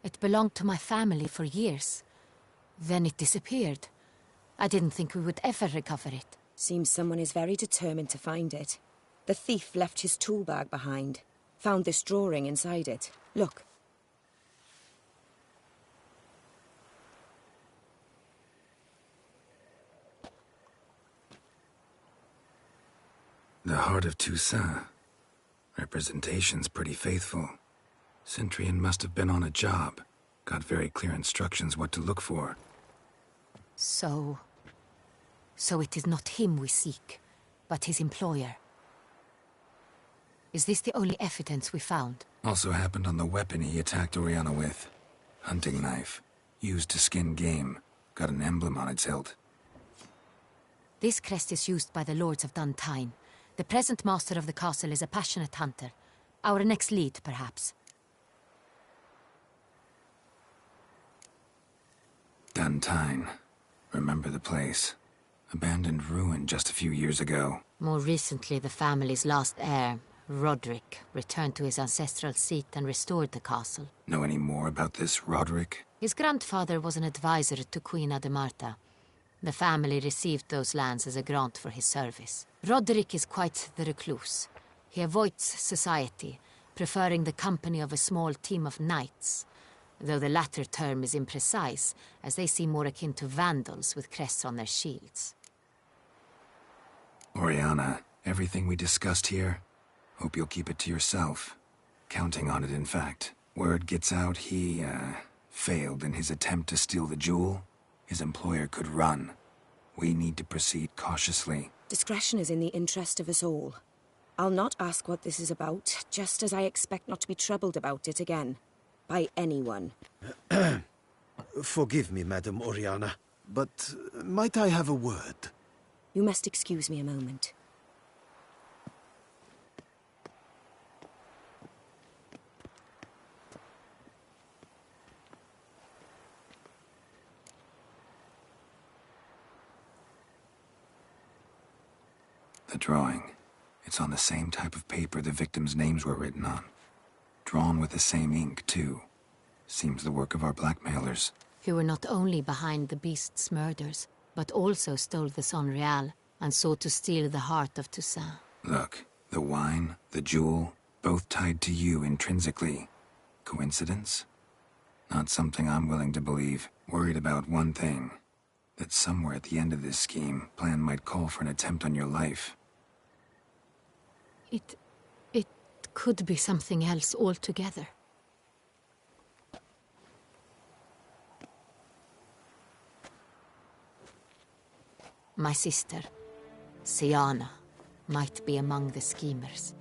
It belonged to my family for years. Then it disappeared. I didn't think we would ever recover it. Seems someone is very determined to find it. The thief left his tool bag behind. Found this drawing inside it. Look. The heart of Toussaint. Representation's pretty faithful. Centurion must have been on a job. Got very clear instructions what to look for. So it is not him we seek, but his employer. Is this the only evidence we found? Also happened on the weapon he attacked Oriana with. Hunting knife. Used to skin game. Got an emblem on its hilt. This crest is used by the Lords of Duntine. The present master of the castle is a passionate hunter. Our next lead, perhaps. Duntine. Remember the place. Abandoned ruin just a few years ago. More recently, the family's last heir, Roderick, returned to his ancestral seat and restored the castle. Know any more about this Roderick? His grandfather was an advisor to Queen Ademarta. The family received those lands as a grant for his service. Roderick is quite the recluse. He avoids society, preferring the company of a small team of knights, though the latter term is imprecise, as they seem more akin to vandals with crests on their shields. Oriana, everything we discussed here, hope you'll keep it to yourself. Counting on it, in fact. Word gets out he, failed in his attempt to steal the jewel. His employer could run. We need to proceed cautiously. Discretion is in the interest of us all. I'll not ask what this is about, just as I expect not to be troubled about it again. By anyone. Forgive me, Madam Oriana, but might I have a word? You must excuse me a moment. The drawing. It's on the same type of paper the victims' names were written on. Drawn with the same ink, too. Seems the work of our blackmailers. Who were not only behind the beast's murders, but also stole the Son Real and sought to steal the heart of Toussaint. Look, the wine, the jewel, both tied to you intrinsically. Coincidence? Not something I'm willing to believe. Worried about one thing. That somewhere at the end of this scheme, plan might call for an attempt on your life. It could be something else altogether. My sister, Siana, might be among the schemers.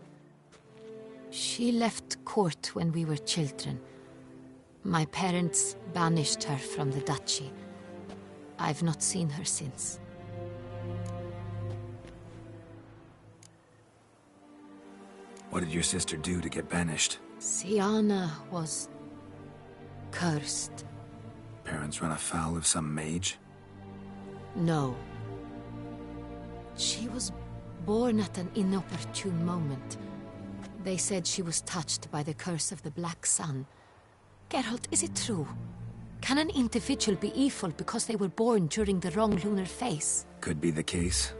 She left court when we were children. My parents banished her from the duchy. I've not seen her since. What did your sister do to get banished? Siana was cursed. Parents run afoul of some mage? No. She was born at an inopportune moment. They said she was touched by the curse of the Black Sun. Geralt, is it true? Can an individual be evil because they were born during the wrong lunar phase? Could be the case.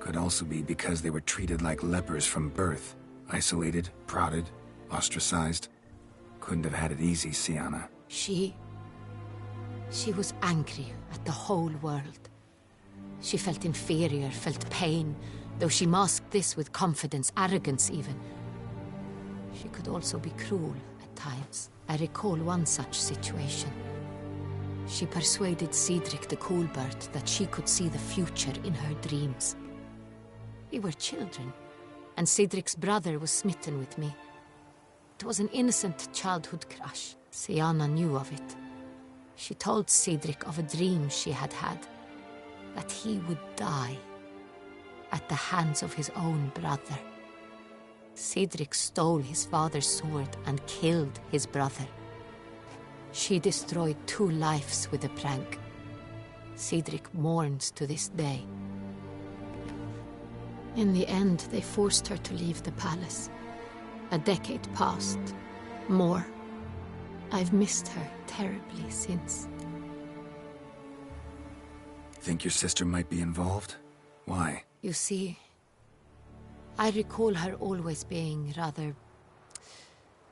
Could also be because they were treated like lepers from birth. Isolated, prodded, ostracized. Couldn't have had it easy, Siana. She was angry at the whole world. She felt inferior, felt pain, though she masked this with confidence, arrogance even. She could also be cruel at times. I recall one such situation. She persuaded Cedric the Coolbird that she could see the future in her dreams. We were children, and Cedric's brother was smitten with me. It was an innocent childhood crush. Sienna knew of it. She told Cedric of a dream she had had, that he would die at the hands of his own brother. Cedric stole his father's sword and killed his brother. She destroyed 2 lives with a prank. Cedric mourns to this day. In the end, they forced her to leave the palace. A decade passed. More. I've missed her terribly since. Think your sister might be involved? Why? You see, I recall her always being rather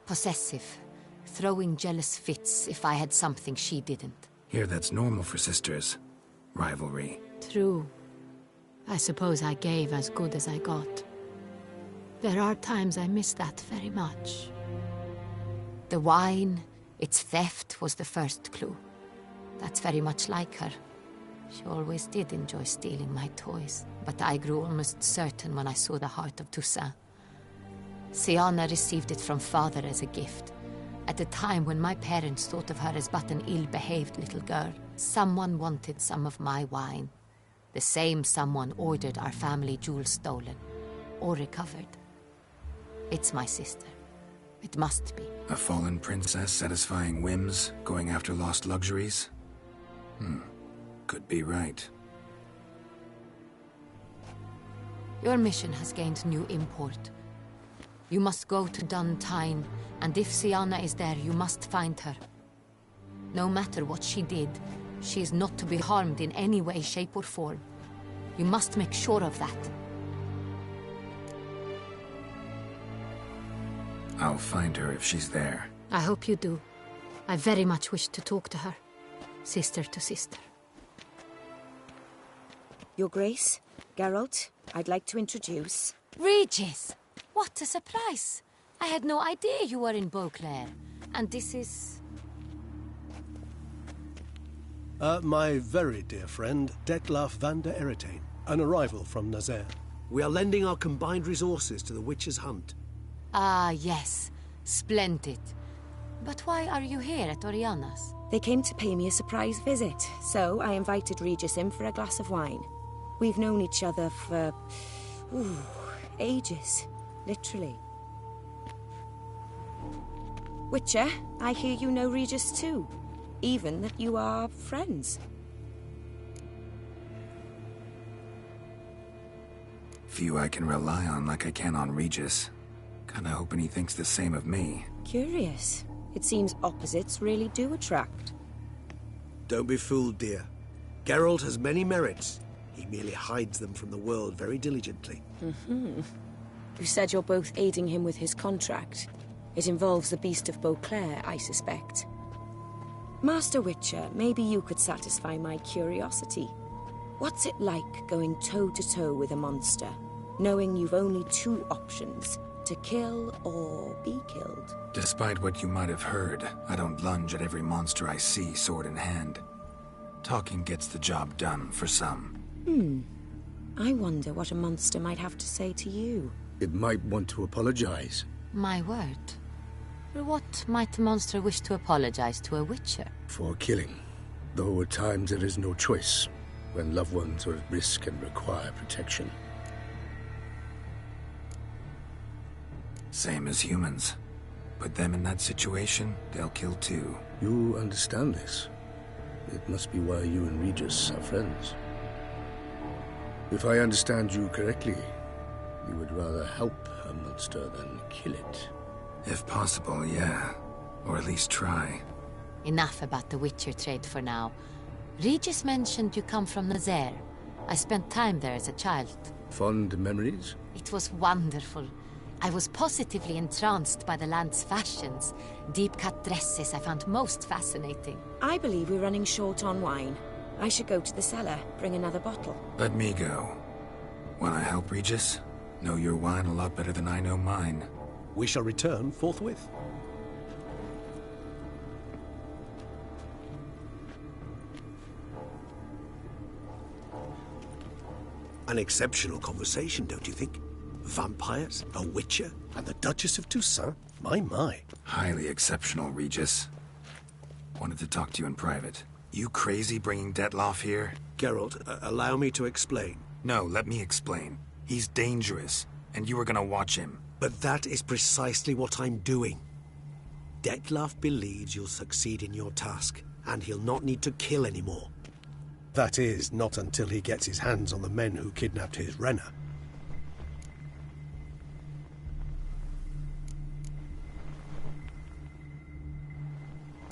possessive, throwing jealous fits if I had something she didn't. Here, that's normal for sisters. Rivalry. True. I suppose I gave as good as I got. There are times I miss that very much. The wine, its theft, was the first clue. That's very much like her. She always did enjoy stealing my toys, but I grew almost certain when I saw the heart of Toussaint. Sienna received it from father as a gift. At a time when my parents thought of her as but an ill-behaved little girl, someone wanted some of my wine. The same someone ordered our family jewels stolen, or recovered. It's my sister. It must be. A fallen princess satisfying whims, going after lost luxuries? Could be right. Your mission has gained new import. You must go to Duntine, and if Sienna is there, you must find her. No matter what she did, she is not to be harmed in any way, shape, or form. You must make sure of that. I'll find her if she's there. I hope you do. I very much wish to talk to her. Sister to sister. Your Grace, Geralt, I'd like to introduce... Regis! What a surprise! I had no idea you were in Beauclair. And this is... My very dear friend, Detlaf van der Eretain, an arrival from Nazaire. We are lending our combined resources to the Witch's Hunt. Ah, yes. Splendid. But why are you here at Oriana's? They came to pay me a surprise visit, so I invited Regis in for a glass of wine. We've known each other for... ages. Literally. Witcher, I hear you know Regis too. Even that you are friends. Few I can rely on like I can on Regis. Kinda hoping he thinks the same of me. Curious. It seems opposites really do attract. Don't be fooled, dear. Geralt has many merits. He merely hides them from the world very diligently. You said you're both aiding him with his contract. It involves the Beast of Beauclair, I suspect. Master Witcher, maybe you could satisfy my curiosity. What's it like going toe-to-toe with a monster, knowing you've only 2 options, to kill or be killed? Despite what you might have heard, I don't lunge at every monster I see sword in hand. Talking gets the job done for some. I wonder what a monster might have to say to you. It might want to apologize. My word. What might a monster wish to apologize to a witcher? For killing. Though at times there is no choice, when loved ones are at risk and require protection. Same as humans. Put them in that situation, they'll kill too. You understand this. It must be why you and Regis are friends. If I understand you correctly, you would rather help a monster than kill it. If possible, yeah. Or at least try. Enough about the Witcher trade for now. Regis mentioned you come from Nazaire. I spent time there as a child. Fond memories? It was wonderful. I was positively entranced by the land's fashions. Deep-cut dresses I found most fascinating. I believe we're running short on wine. I should go to the cellar, bring another bottle. Let me go. Wanna help, Regis? Know your wine a lot better than I know mine. We shall return forthwith. An exceptional conversation, don't you think? Vampires, a witcher, and the Duchess of Toussaint? My. Highly exceptional, Regis. Wanted to talk to you in private. You crazy bringing Detloff here? Geralt, allow me to explain. No, let me explain. He's dangerous, and you were gonna watch him. But that is precisely what I'm doing. Detloff believes you'll succeed in your task, and he'll not need to kill anymore. That is, not until he gets his hands on the men who kidnapped his Renna.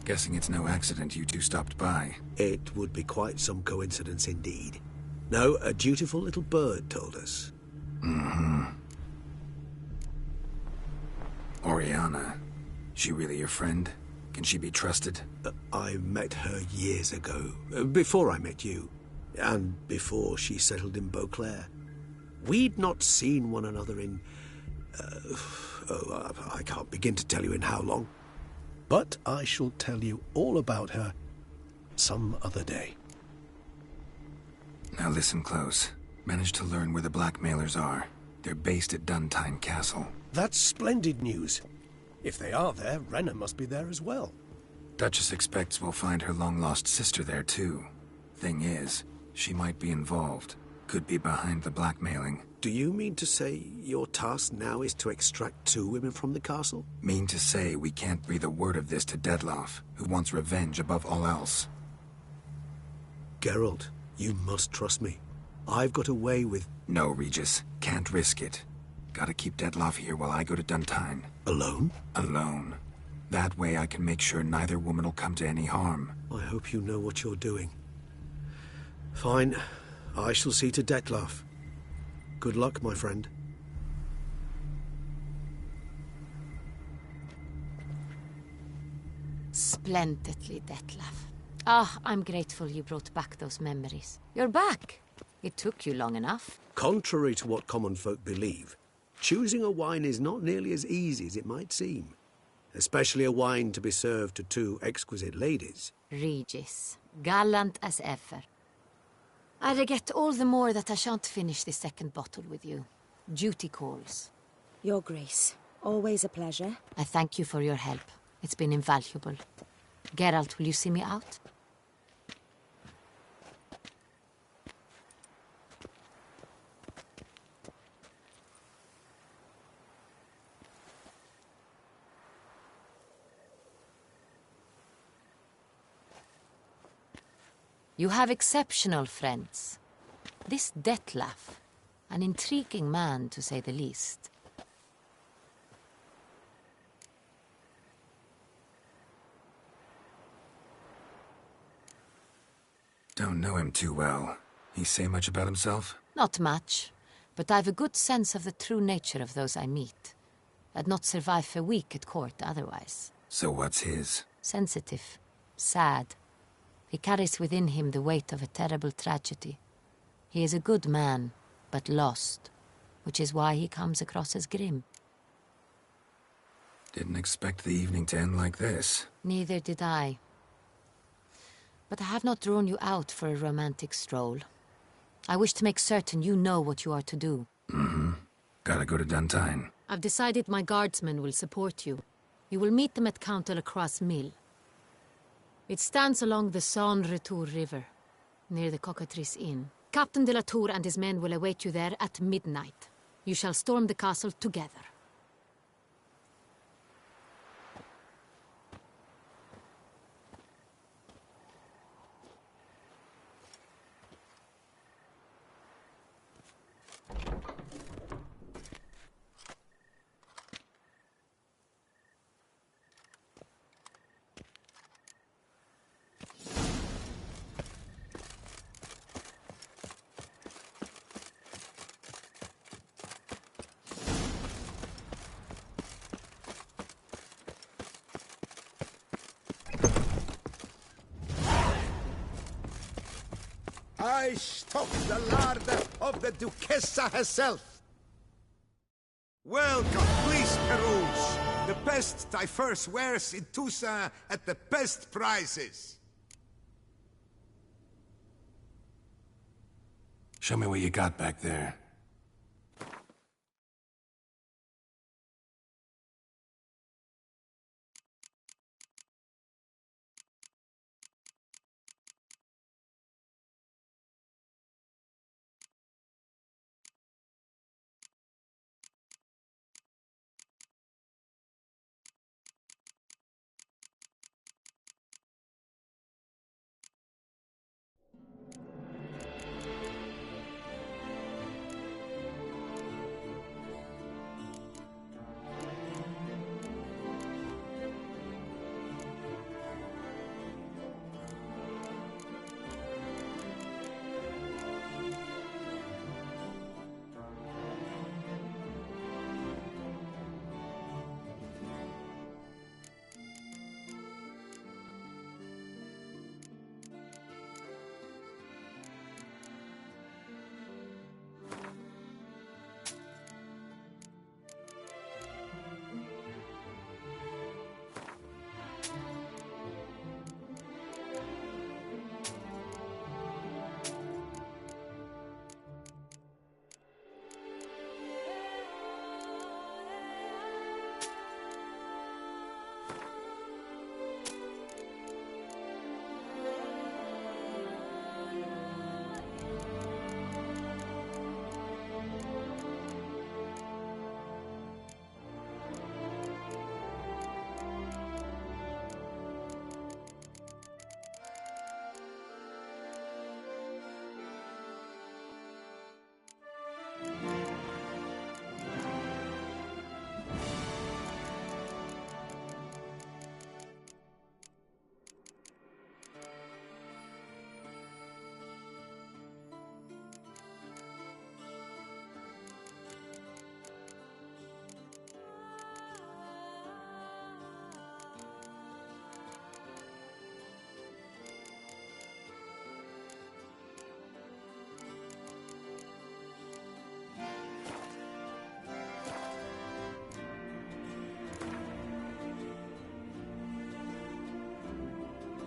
Guessing it's no accident you two stopped by. It would be quite some coincidence indeed. No, a dutiful little bird told us. Mm-hmm. Oriana. She really your friend? Can she be trusted? I met her years ago, before I met you, and before she settled in Beauclair. We'd not seen one another in... I can't begin to tell you in how long. But I shall tell you all about her some other day. Now listen close. Managed to learn where the blackmailers are. They're based at Duntine Castle. That's splendid news. If they are there, Renna must be there as well. Duchess expects we'll find her long-lost sister there, too. Thing is, she might be involved. Could be behind the blackmailing. Do you mean to say your task now is to extract 2 women from the castle? Mean to say we can't breathe a word of this to Detloff, who wants revenge above all else. Geralt, you must trust me. I've got a way with... No, Regis. Can't risk it. Gotta keep Detloff here while I go to Duntine. Alone? Alone. That way I can make sure neither woman will come to any harm. I hope you know what you're doing. Fine. I shall see to Detloff. Good luck, my friend. Splendidly, Detlaff. Ah, I'm grateful you brought back those memories. You're back. It took you long enough. Contrary to what common folk believe, choosing a wine is not nearly as easy as it might seem. Especially a wine to be served to 2 exquisite ladies. Regis, gallant as ever. I regret all the more that I shan't finish the second bottle with you. Duty calls. Your Grace, always a pleasure. I thank you for your help. It's been invaluable. Geralt, will you see me out? You have exceptional friends. This Detlaff, an intriguing man to say the least. Don't know him too well. He say much about himself? Not much, but I've a good sense of the true nature of those I meet. I'd not survive a week at court otherwise. So what's his? Sensitive, sad. He carries within him the weight of a terrible tragedy. He is a good man, but lost, which is why he comes across as grim. Didn't expect the evening to end like this. Neither did I. But I have not drawn you out for a romantic stroll. I wish to make certain you know what you are to do. Mm-hmm. Gotta go to Duntine. I've decided my guardsmen will support you. You will meet them at Count Delacroix's mill. It stands along the Saône-Retour River, near the Cockatrice Inn. Captain de la Tour and his men will await you there at midnight. You shall storm the castle together. I stock the larder of the Duchessa herself. Welcome, please, Peruse. The best diverse wares in Toussaint at the best prices. Show me what you got back there.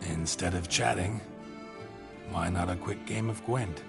Instead of chatting, why not a quick game of Gwent?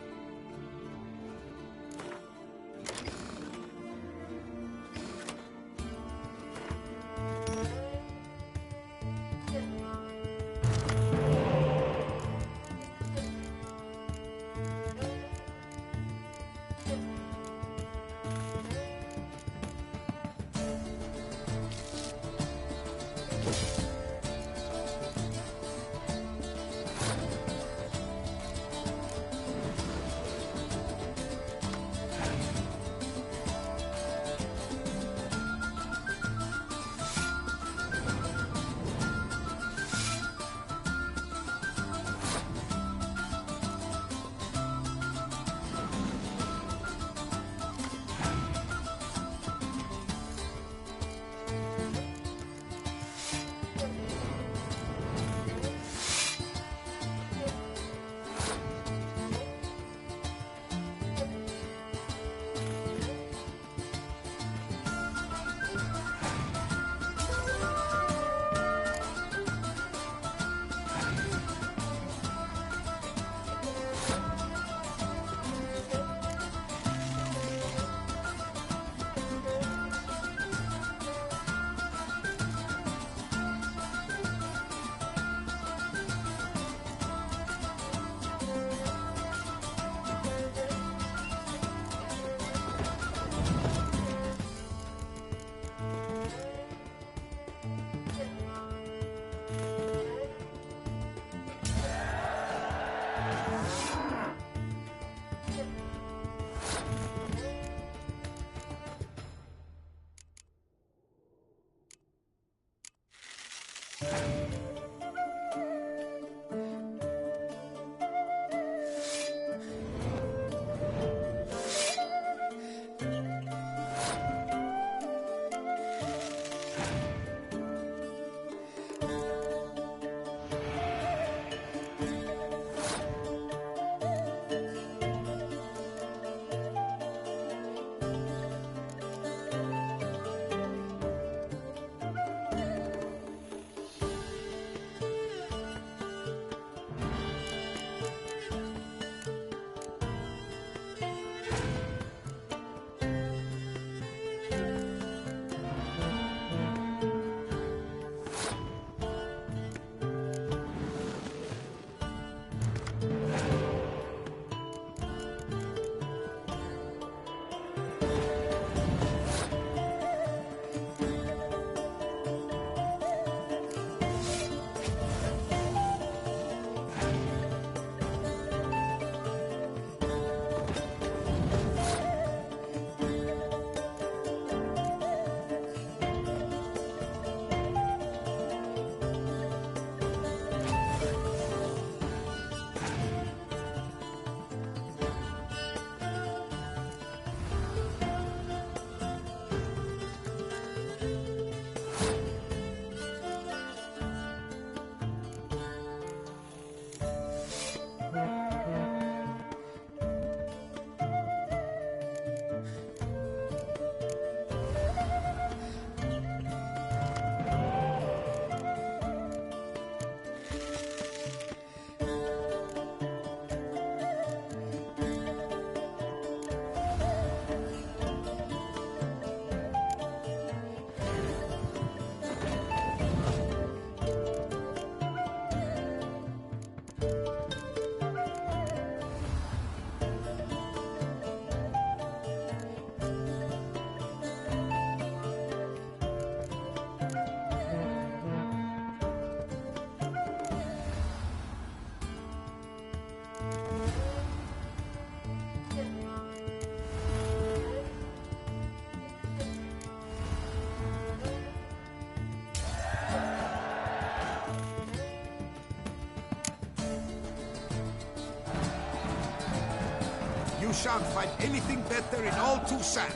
You shan't find anything better in all Toussaint.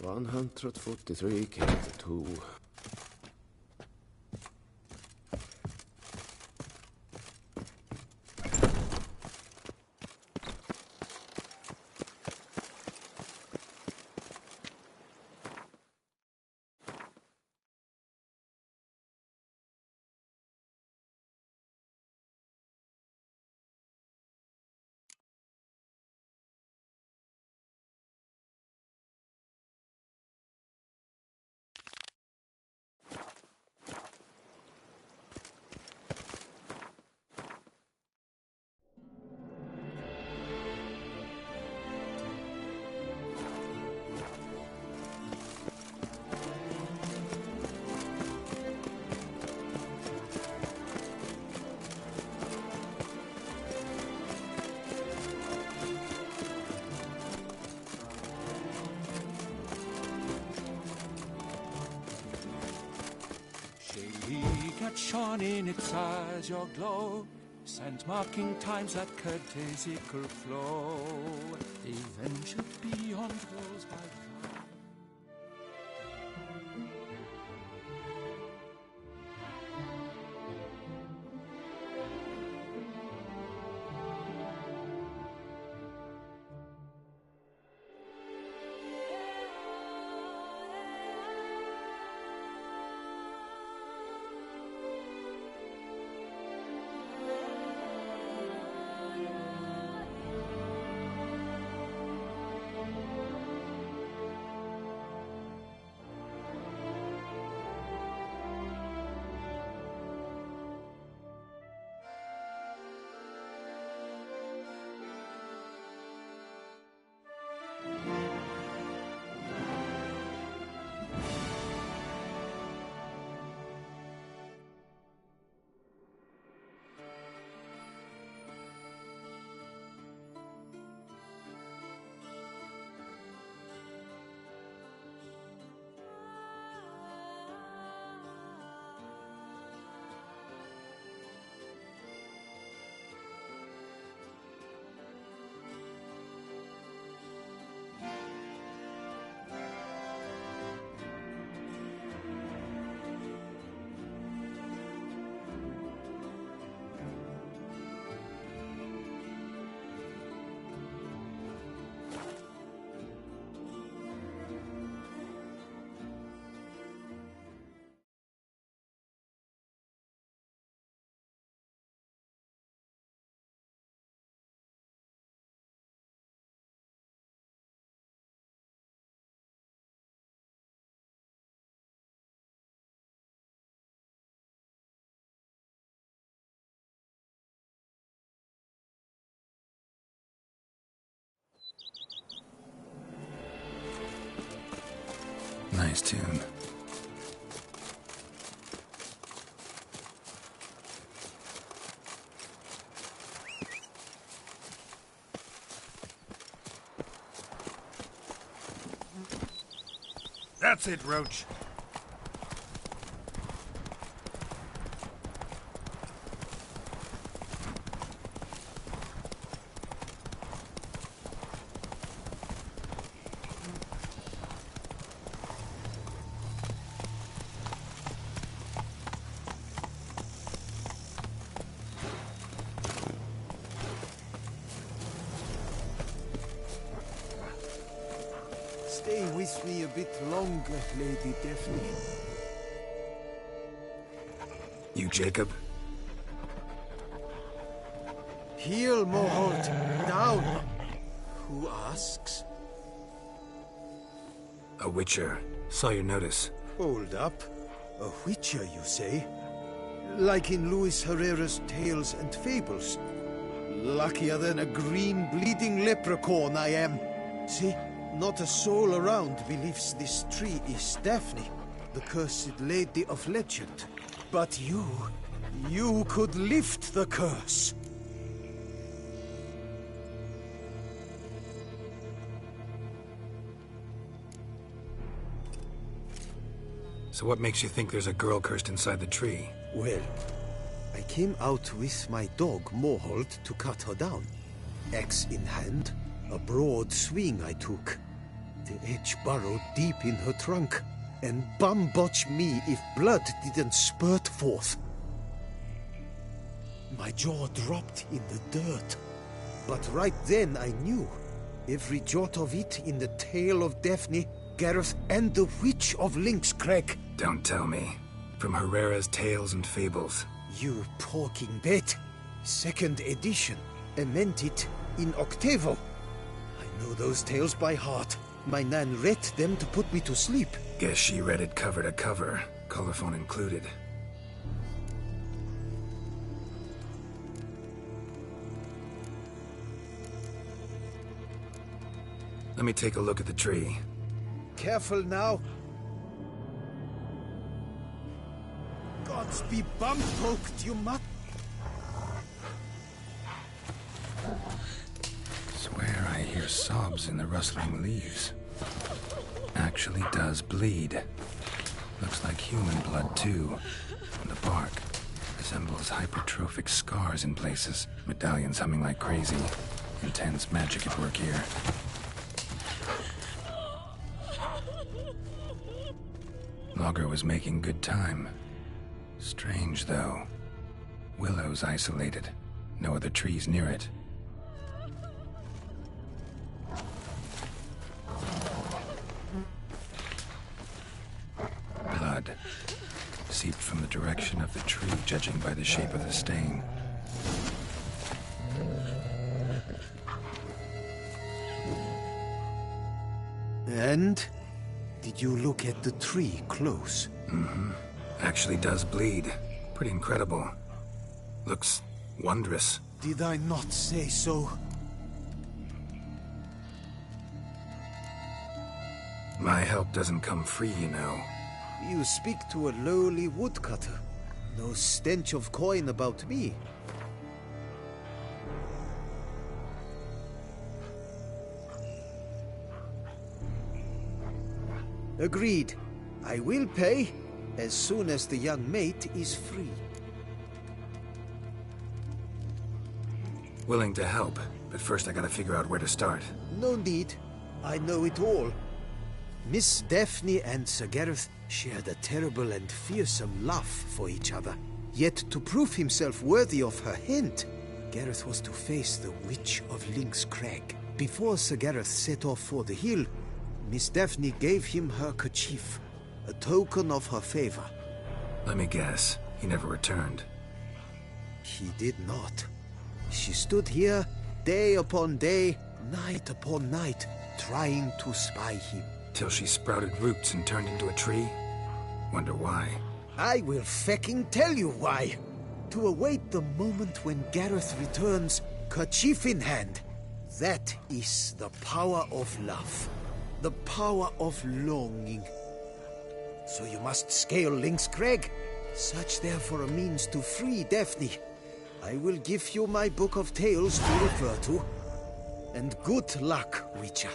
$143 kg. Shone in its eyes your glow, sent marking times that Cartesical flow, they ventured beyond those by far. Nice tune. That's it, Roach. Stay with me a bit longer, Lady Daphne. You, Jacob? Heel, Moholt. Down. Who asks? A witcher. Saw your notice. Hold up. A witcher, you say? Like in Luis Herrera's Tales and Fables. Luckier than a green bleeding leprechaun I am. See? Not a soul around believes this tree is Daphne, the cursed lady of legend. But you could lift the curse. So what makes you think there's a girl cursed inside the tree? Well, I came out with my dog, Moholt, to cut her down. Axe in hand, a broad swing I took. The edge burrowed deep in her trunk, and bum-botch me if blood didn't spurt forth. My jaw dropped in the dirt, but right then I knew. Every jot of it in the tale of Daphne, Gareth, and the Witch of Lynxcrag. Don't tell me. From Herrera's Tales and Fables. You porking bet. 2nd edition. Amended in octavo. I know those tales by heart. My nan read them to put me to sleep. Guess she read it cover to cover, colophon included. Let me take a look at the tree. Careful now. Gods be bum-poked, you mutt. Swear I hear sobs in the rustling leaves. Actually does bleed. Looks like human blood, too. And the bark resembles hypertrophic scars in places. Medallions humming like crazy. Intense magic at work here. Logger was making good time. Strange, though. Willow's isolated. No other trees near it. Blood seeped from the direction of the tree, judging by the shape of the stain. And? Did you look at the tree close? Mm-hmm. Actually does bleed. Pretty incredible. Looks wondrous. Did I not say so? My help doesn't come free, you know. You speak to a lowly woodcutter. No stench of coin about me. Agreed. I will pay as soon as the young mate is free. Willing to help, but first I gotta figure out where to start. No need. I know it all. Miss Daphne and Sir Gareth shared a terrible and fearsome love for each other. Yet to prove himself worthy of her hand, Gareth was to face the Witch of Lynxcrag. Before Sir Gareth set off for the hill, Miss Daphne gave him her kerchief, a token of her favor. Let me guess, he never returned. He did not. She stood here, day upon day, night upon night, trying to spy him. Till she sprouted roots and turned into a tree? Wonder why. I will fecking tell you why. To await the moment when Gareth returns, kerchief in hand. That is the power of love. The power of longing. So you must scale Lynx Crag. Search there for a means to free Daphne. I will give you my book of tales to refer to. And good luck, Witcher.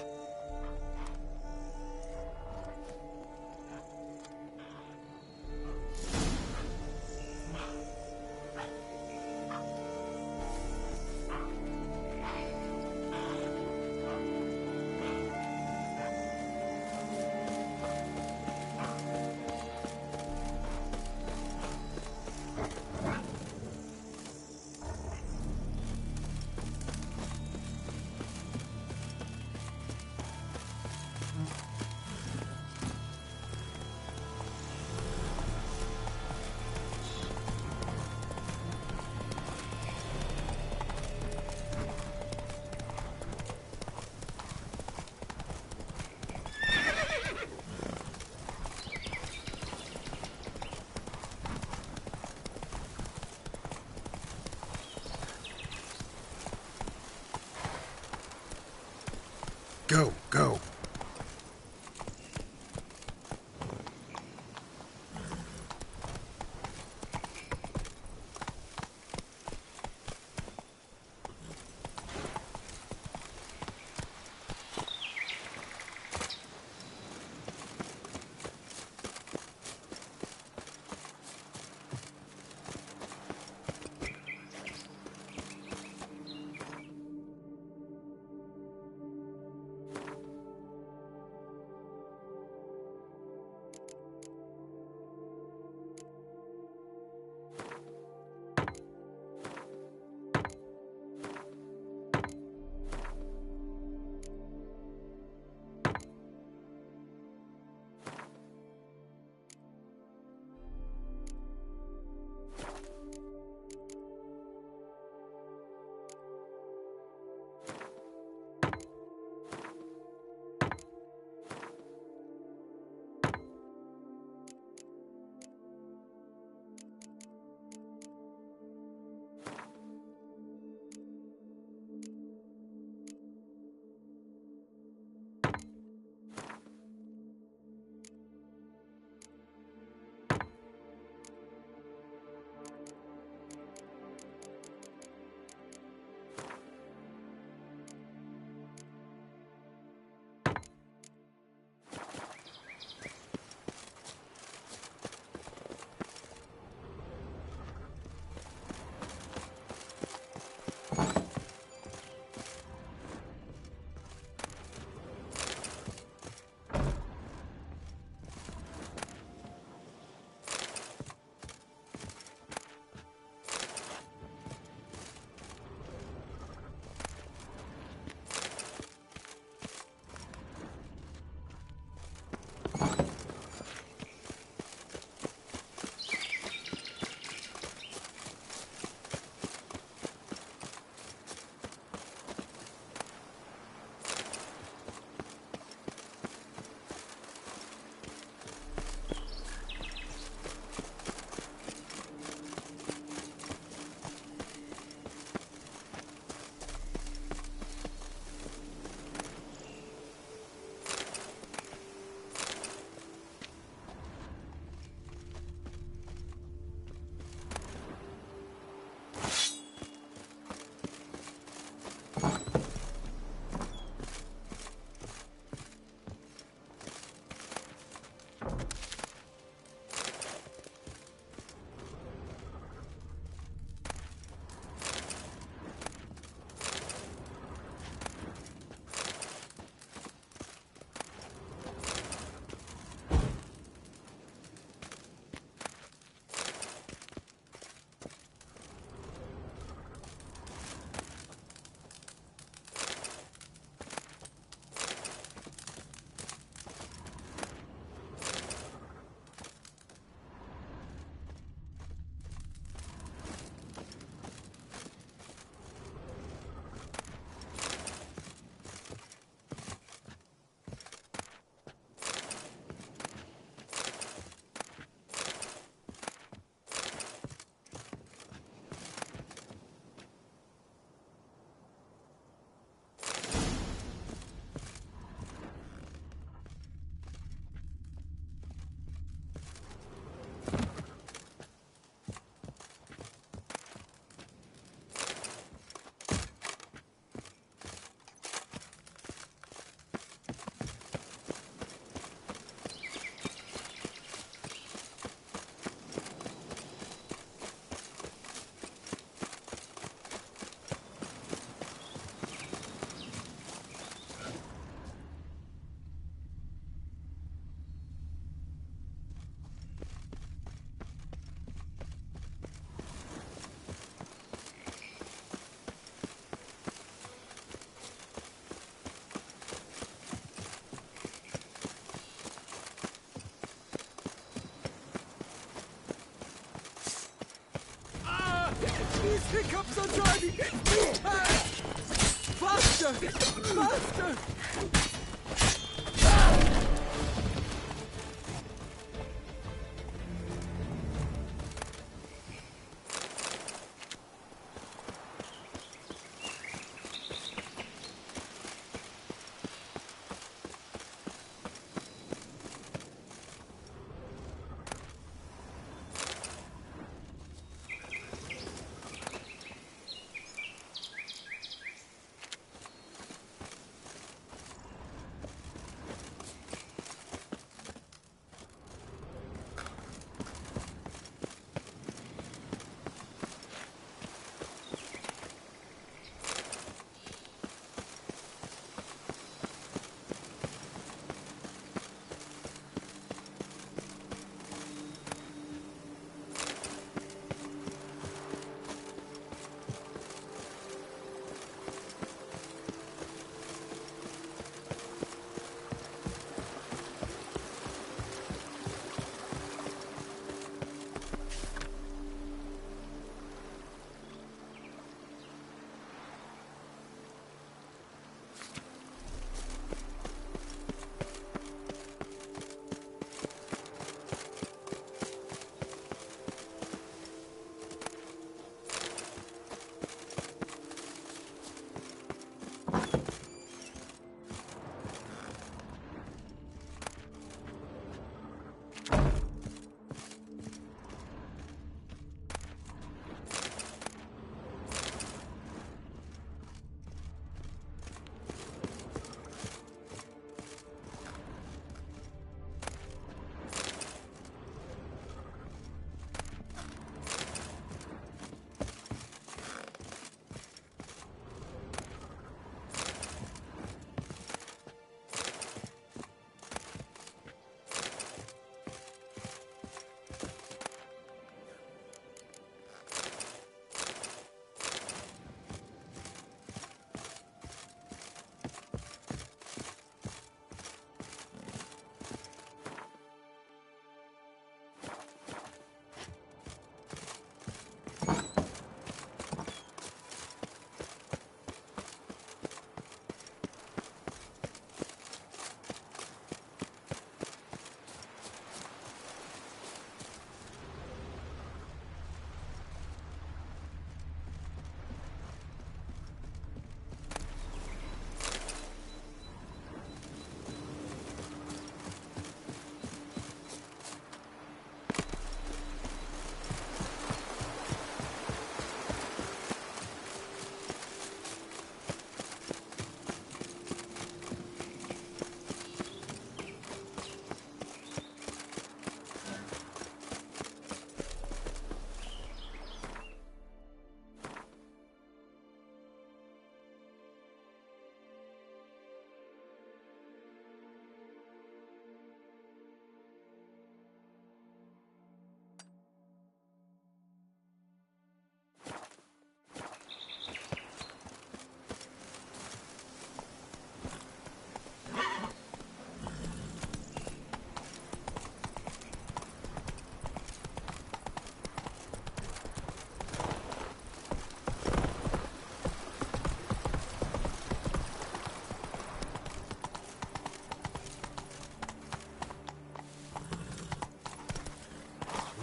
Go, go. Hiccups are driving me mad! Faster! Faster!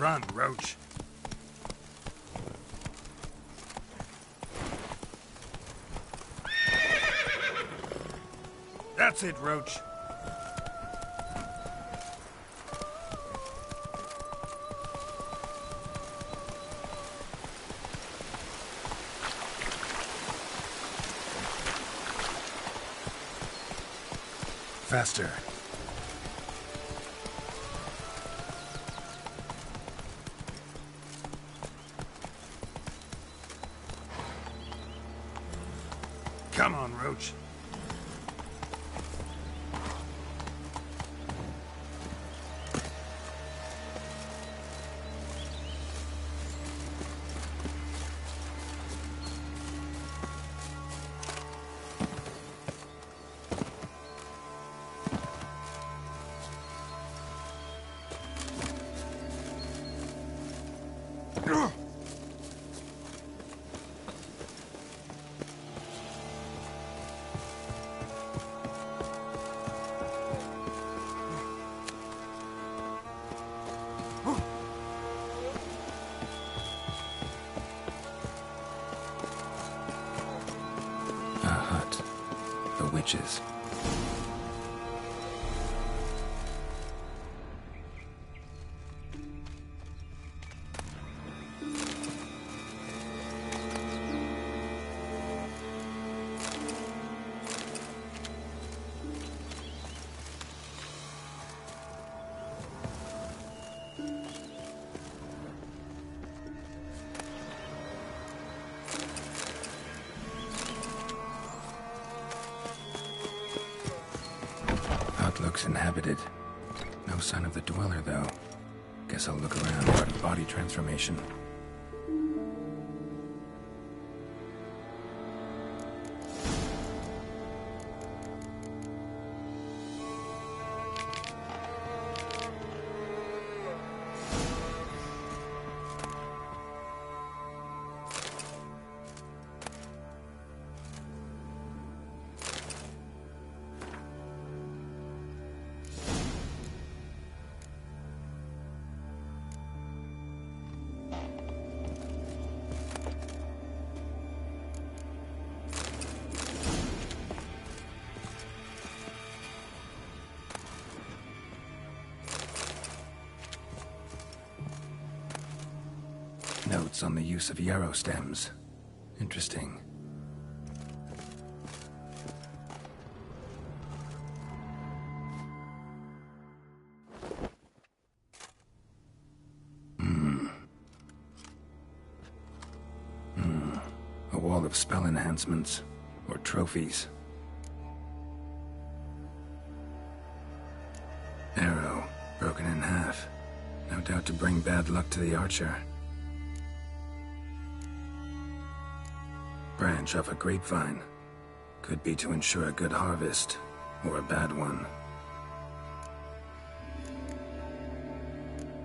Run, Roach. That's it, Roach. Faster. Come on, Roach. A hut. The witches. Looks inhabited. No sign of the dweller, though. Guess I'll look around for a body transformation. Notes on the use of yarrow stems. Interesting. A wall of spell enhancements, or trophies. Arrow, broken in half. No doubt to bring bad luck to the archer. Branch off a grapevine. Could be to ensure a good harvest, or a bad one.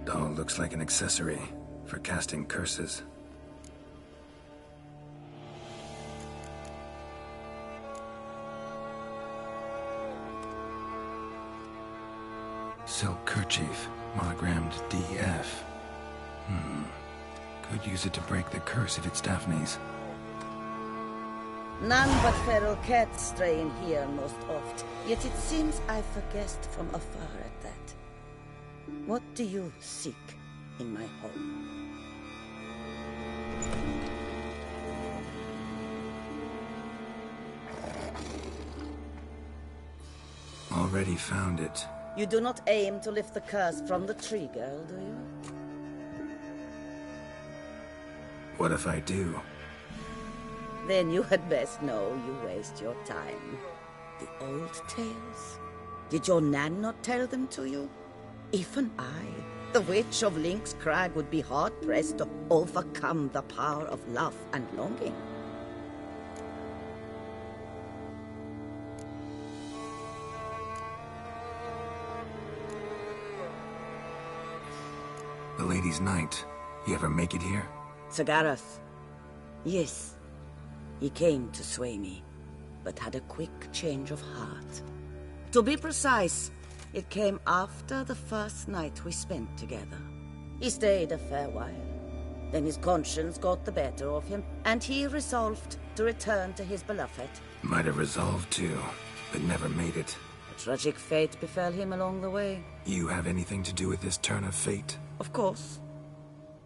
Doll looks like an accessory for casting curses. Silk kerchief, monogrammed DF. Could use it to break the curse if it's Daphne's. None but feral cats stray in here most oft, yet it seems I've a guest from afar at that. What do you seek in my home? Already found it. You do not aim to lift the curse from the tree girl, do you? What if I do? Then you had best know you waste your time. The old tales? Did your Nan not tell them to you? Even I, the witch of Lynx Crag, would be hard-pressed to overcome the power of love and longing. The Lady's Knight. You ever make it here? Sir Gareth. Yes. He came to sway me, but had a quick change of heart. To be precise, it came after the first night we spent together. He stayed a fair while. Then his conscience got the better of him, and he resolved to return to his beloved. Might have resolved to, but never made it. A tragic fate befell him along the way. You have anything to do with this turn of fate? Of course.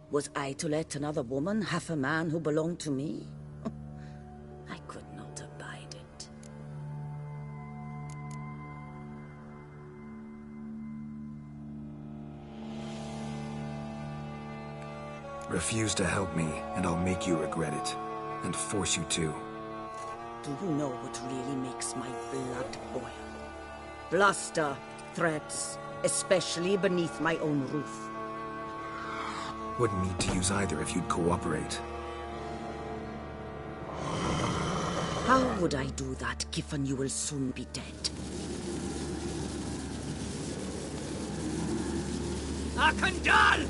Was I to let another woman have a man who belonged to me? I could not abide it. Refuse to help me, and I'll make you regret it. And force you to. Do you know what really makes my blood boil? Bluster, threats, especially beneath my own roof. Wouldn't need to use either if you'd cooperate. How would I do that, given you will soon be dead? Akandal!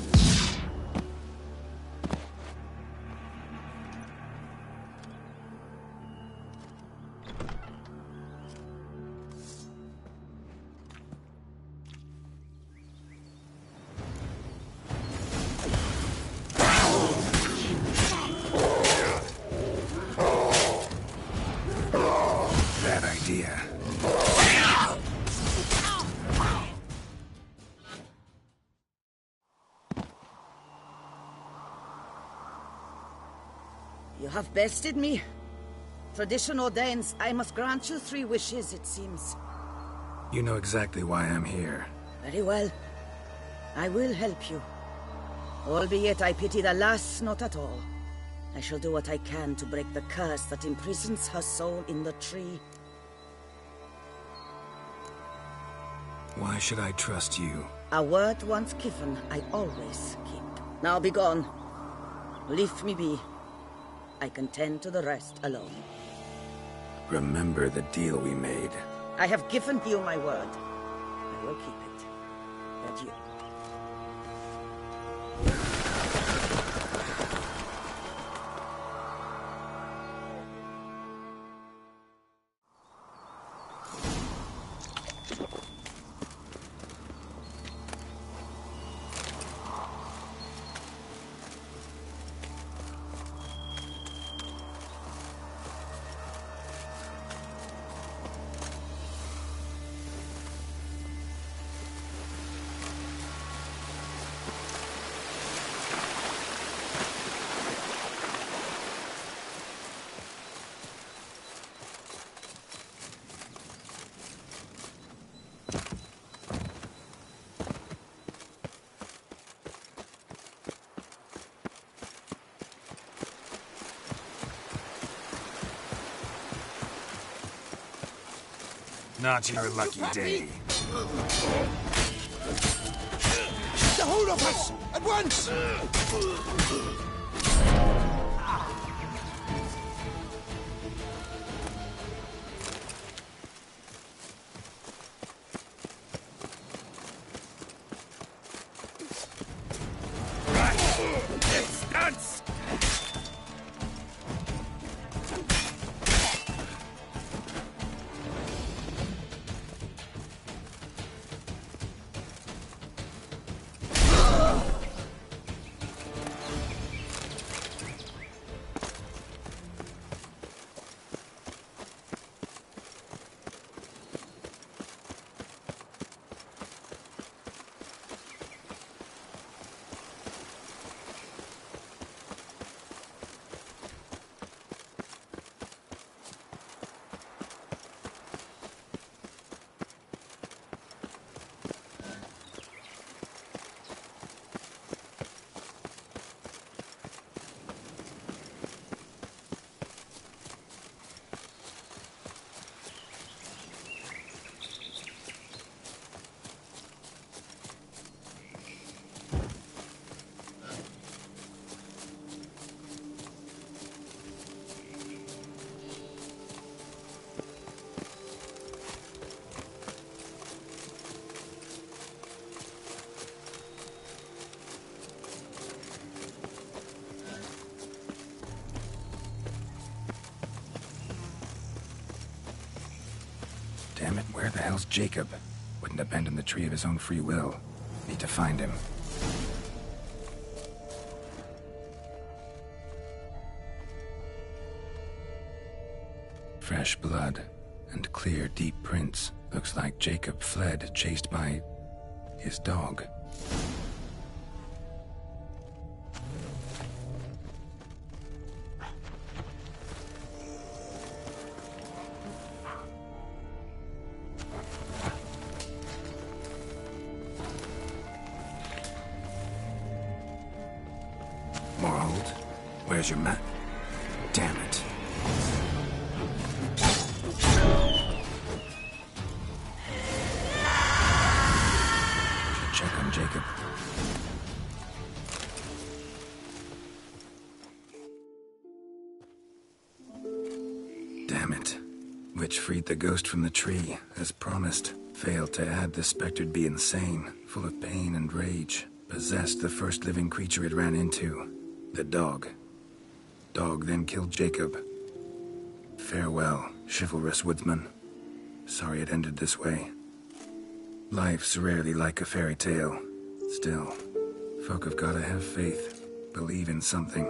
Bad idea. You have bested me. Tradition ordains I must grant you 3 wishes, it seems. You know exactly why I'm here. Very well. I will help you. Albeit I pity the lass not at all. I shall do what I can to break the curse that imprisons her soul in the tree. Why should I trust you? A word once given, I always keep. Now be gone. Leave me be. I can tend to the rest alone. Remember the deal we made. I have given you my word. I will keep it. Adieu. Not your lucky day. Get a hold of us! At once! Distance! Damn it, where the hell's Jacob? Wouldn't abandon the tree of his own free will. Need to find him. Fresh blood and clear, deep prints. Looks like Jacob fled, chased by his dog. Morhold, where's your map? Damn it. Should check on Jacob. Damn it. Witch freed the ghost from the tree, as promised. Failed to add the spectre'd be insane, full of pain and rage. Possessed the first living creature it ran into. The dog. Dog then killed Jacob. Farewell, chivalrous woodsman. Sorry it ended this way. Life's rarely like a fairy tale. Still, folk have gotta have faith. Believe in something.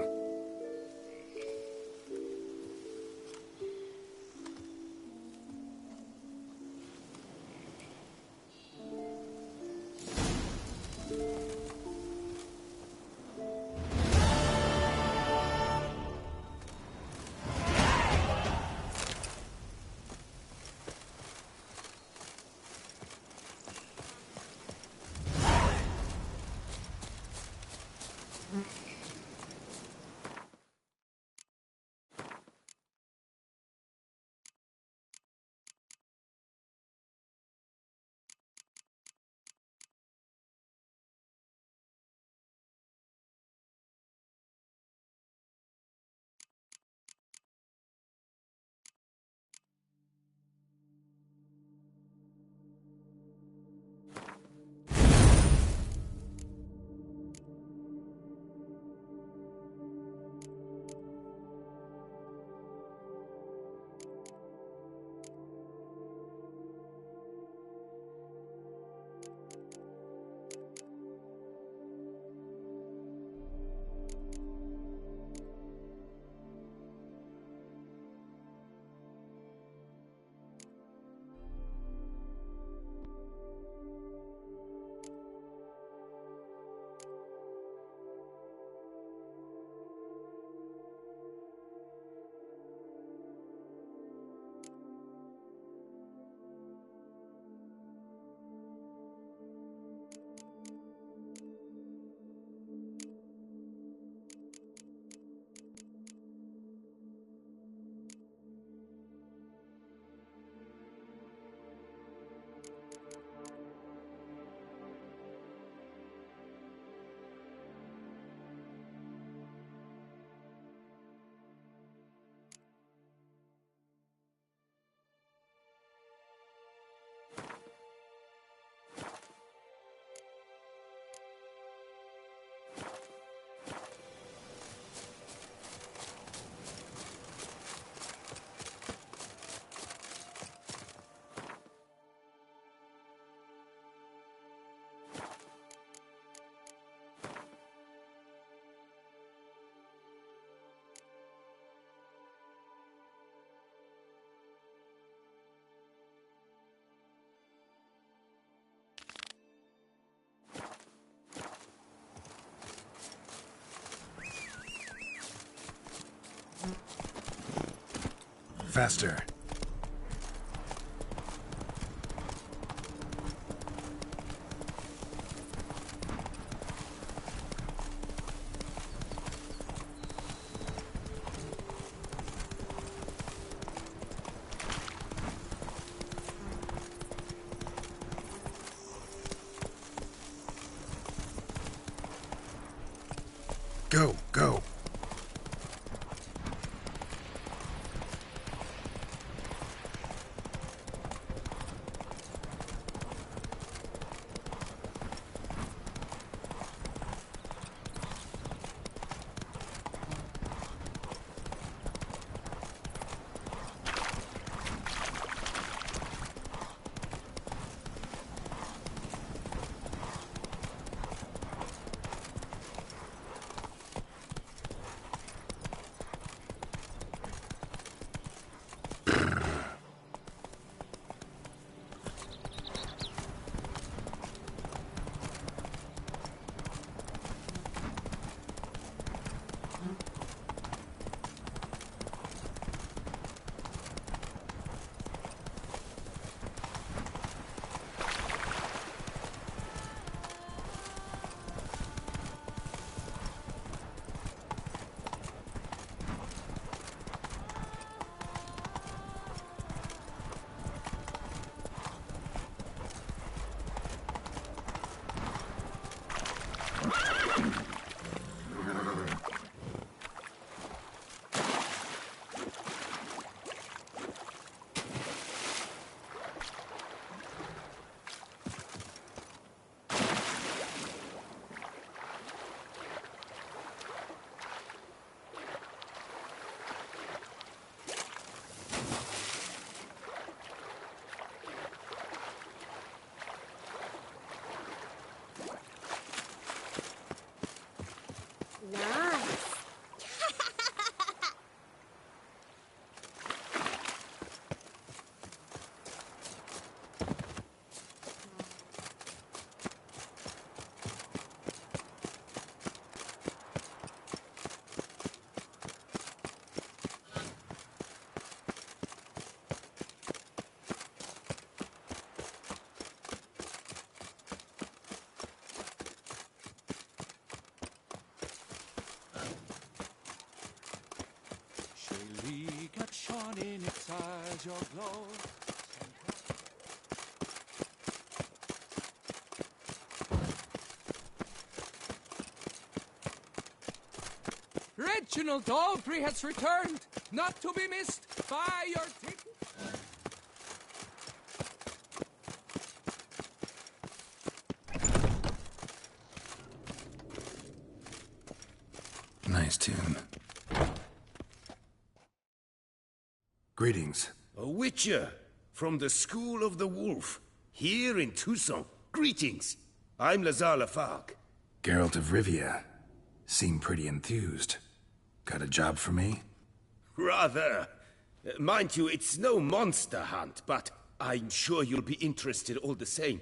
Faster. Go, go. Nice. Got shone in its eyes, your glow. Reginald Daltrey has returned, not to be missed by your ticket. Nice tune. Greetings. A witcher from the School of the Wolf, here in Tucson. Greetings. I'm Lazar Lafargue. Geralt of Rivia. Seem pretty enthused. Got a job for me? Rather. Mind you, it's no monster hunt, but I'm sure you'll be interested all the same.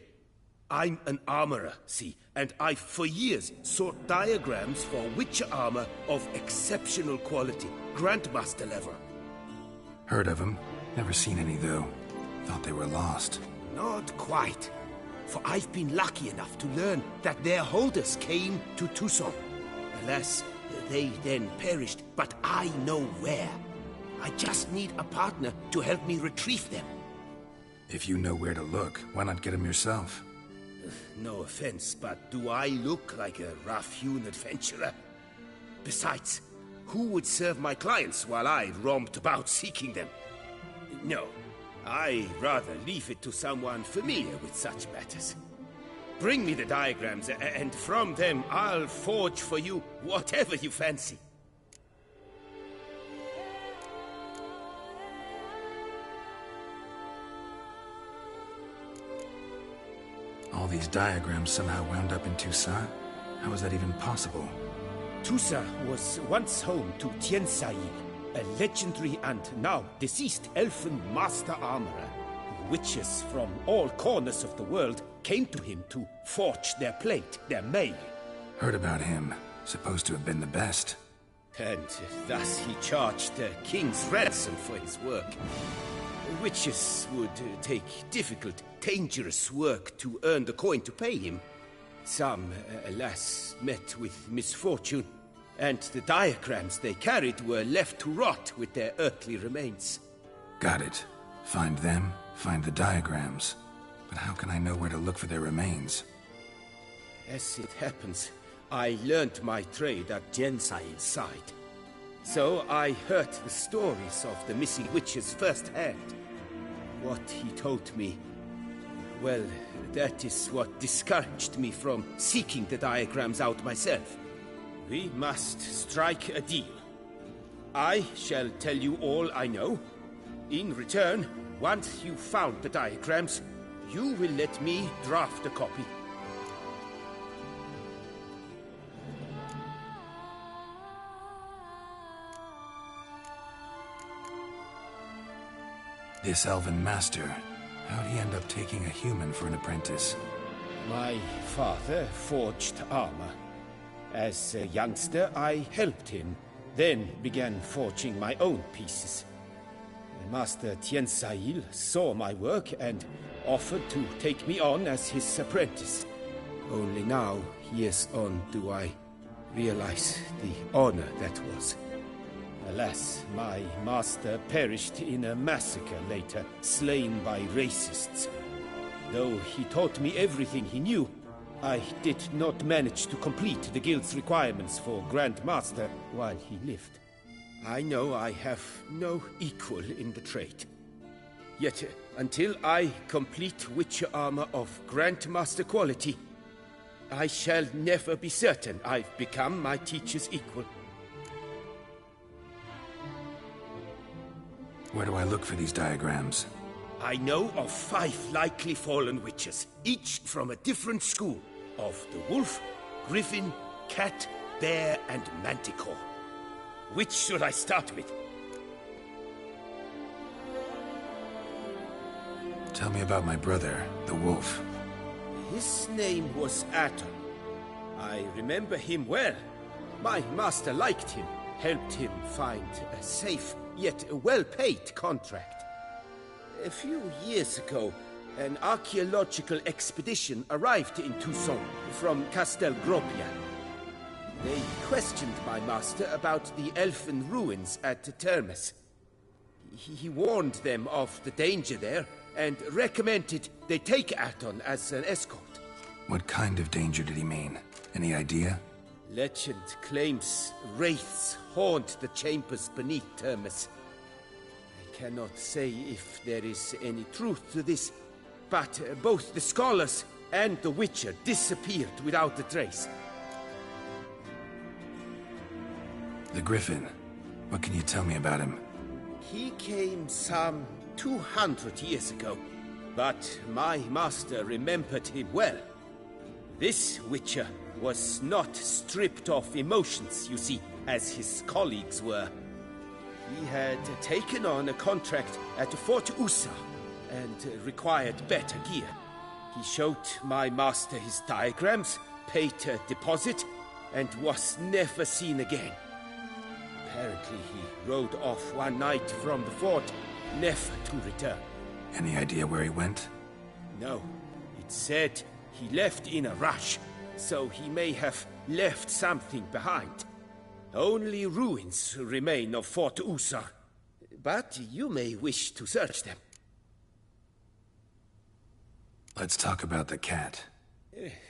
I'm an armorer, see, and I've for years sought diagrams for witcher armor of exceptional quality, Grandmaster level. Heard of them. Never seen any, though. Thought they were lost. Not quite. For I've been lucky enough to learn that their holders came to Tucson. Alas, they then perished, but I know where. I just need a partner to help me retrieve them. If you know where to look, why not get them yourself? No offense, but do I look like a rough-hewn adventurer? Besides, who would serve my clients while I romped about seeking them? No, I'd rather leave it to someone familiar with such matters. Bring me the diagrams, and from them I'll forge for you whatever you fancy. All these diagrams somehow wound up in Tucson? How is that even possible? Tucson was once home to Tiensail, a legendary and now deceased elfin master armorer. Witches from all corners of the world came to him to forge their plate, their mail. Heard about him. Supposed to have been the best. And thus he charged the king's ransom for his work. Witches would take difficult, dangerous work to earn the coin to pay him. Some, alas, met with misfortune, and the diagrams they carried were left to rot with their earthly remains. Got it. Find them, find the diagrams. But how can I know where to look for their remains? As it happens, I learned my trade at Jensail's side. So I heard the stories of the missing witches firsthand. What he told me, well, that is what discouraged me from seeking the diagrams out myself. We must strike a deal. I shall tell you all I know. In return, once you've found the diagrams, you will let me draft a copy. This elven master, how'd he end up taking a human for an apprentice? My father forged armor. As a youngster, I helped him, then began forging my own pieces. Master Tiensail saw my work and offered to take me on as his apprentice. Only now, years on, do I realize the honor that was. Alas, my master perished in a massacre later, slain by racists. Though he taught me everything he knew, I did not manage to complete the guild's requirements for Grand Master while he lived. I know I have no equal in the trade. Yet, until I complete Witcher armor of Grandmaster quality, I shall never be certain I've become my teacher's equal. Where do I look for these diagrams? I know of 5 likely fallen witches, each from a different school of the wolf, griffin, cat, bear, and manticore. Which should I start with? Tell me about my brother, the wolf. His name was Aton. I remember him well. My master liked him, helped him find a safe, yet a well-paid contract. A few years ago, an archaeological expedition arrived in Tucson from Castel Gropian. They questioned my master about the elfin ruins at Termes. He warned them of the danger there and recommended they take Aton as an escort. What kind of danger did he mean? Any idea? Legend claims wraiths haunt the chambers beneath Termes. I cannot say if there is any truth to this, but both the scholars and the Witcher disappeared without a trace. The Griffin. What can you tell me about him? He came some 200 years ago, but my master remembered him well. This Witcher was not stripped of emotions, you see, as his colleagues were. He had taken on a contract at Fort Usa and required better gear. He showed my master his diagrams, paid a deposit, and was never seen again. Apparently he rode off one night from the fort, never to return. Any idea where he went? No. It said he left in a rush, so he may have left something behind. Only ruins remain of Fort Usa, but you may wish to search them. Let's talk about the cat.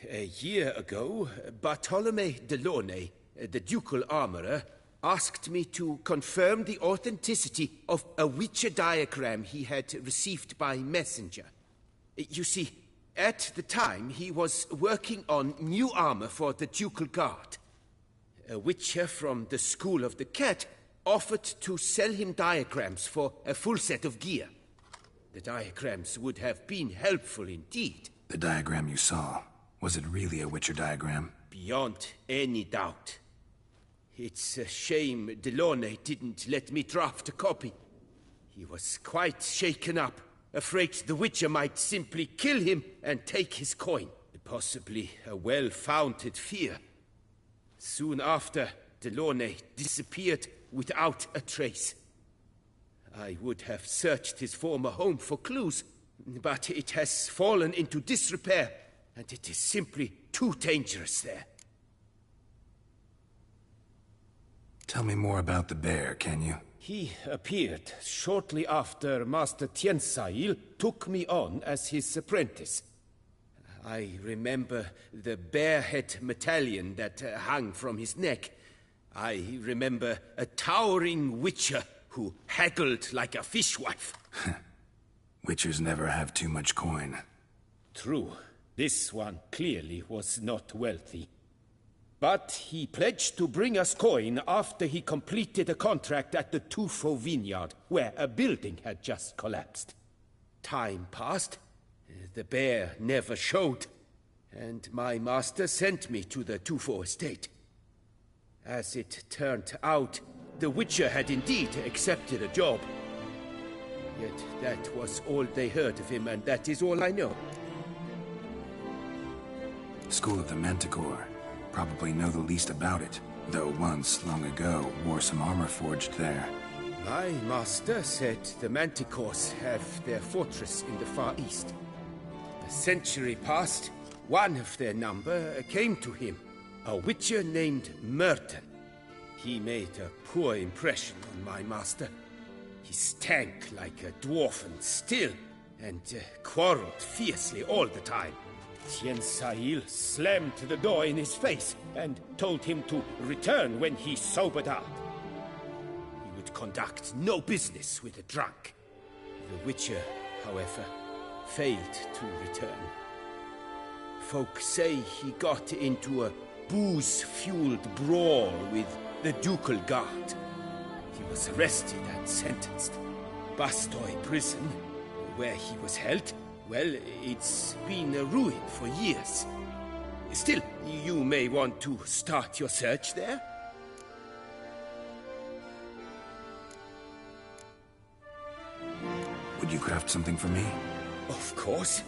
A year ago, Bartolome Delaunay, the ducal armorer, asked me to confirm the authenticity of a Witcher diagram he had received by messenger. You see, at the time he was working on new armor for the ducal guard. A Witcher from the School of the Cat offered to sell him diagrams for a full set of gear. The diagrams would have been helpful indeed. The diagram you saw, was it really a Witcher diagram? Beyond any doubt. It's a shame Delaunay didn't let me draft a copy. He was quite shaken up, afraid the Witcher might simply kill him and take his coin. Possibly a well-founded fear. Soon after, Delaunay disappeared without a trace. I would have searched his former home for clues, but it has fallen into disrepair, and it is simply too dangerous there. Tell me more about the bear, can you? He appeared shortly after Master Tiensail took me on as his apprentice. I remember the bear-head medallion that hung from his neck. I remember a towering witcher who haggled like a fishwife. Witchers never have too much coin. True. This one clearly was not wealthy. But he pledged to bring us coin after he completed a contract at the Tufo vineyard, where a building had just collapsed. Time passed. The bear never showed, and my master sent me to the Tufo estate. As it turned out, the Witcher had indeed accepted a job. Yet that was all they heard of him, and that is all I know. School of the Manticore. Probably know the least about it, though once, long ago, wore some armor forged there. My master said the Manticores have their fortress in the Far East. A century passed, one of their number came to him, a witcher named Merton. He made a poor impression on my master. He stank like a dwarfen still, and quarreled fiercely all the time. Tiensail slammed the door in his face and told him to return when he sobered up. He would conduct no business with a drunk. The Witcher, however, failed to return. Folk say he got into a booze-fueled brawl with the ducal guard. He was arrested and sentenced. Bastoy prison, where he was held, well, it's been a ruin for years. Still, you may want to start your search there. Would you craft something for me? Of course.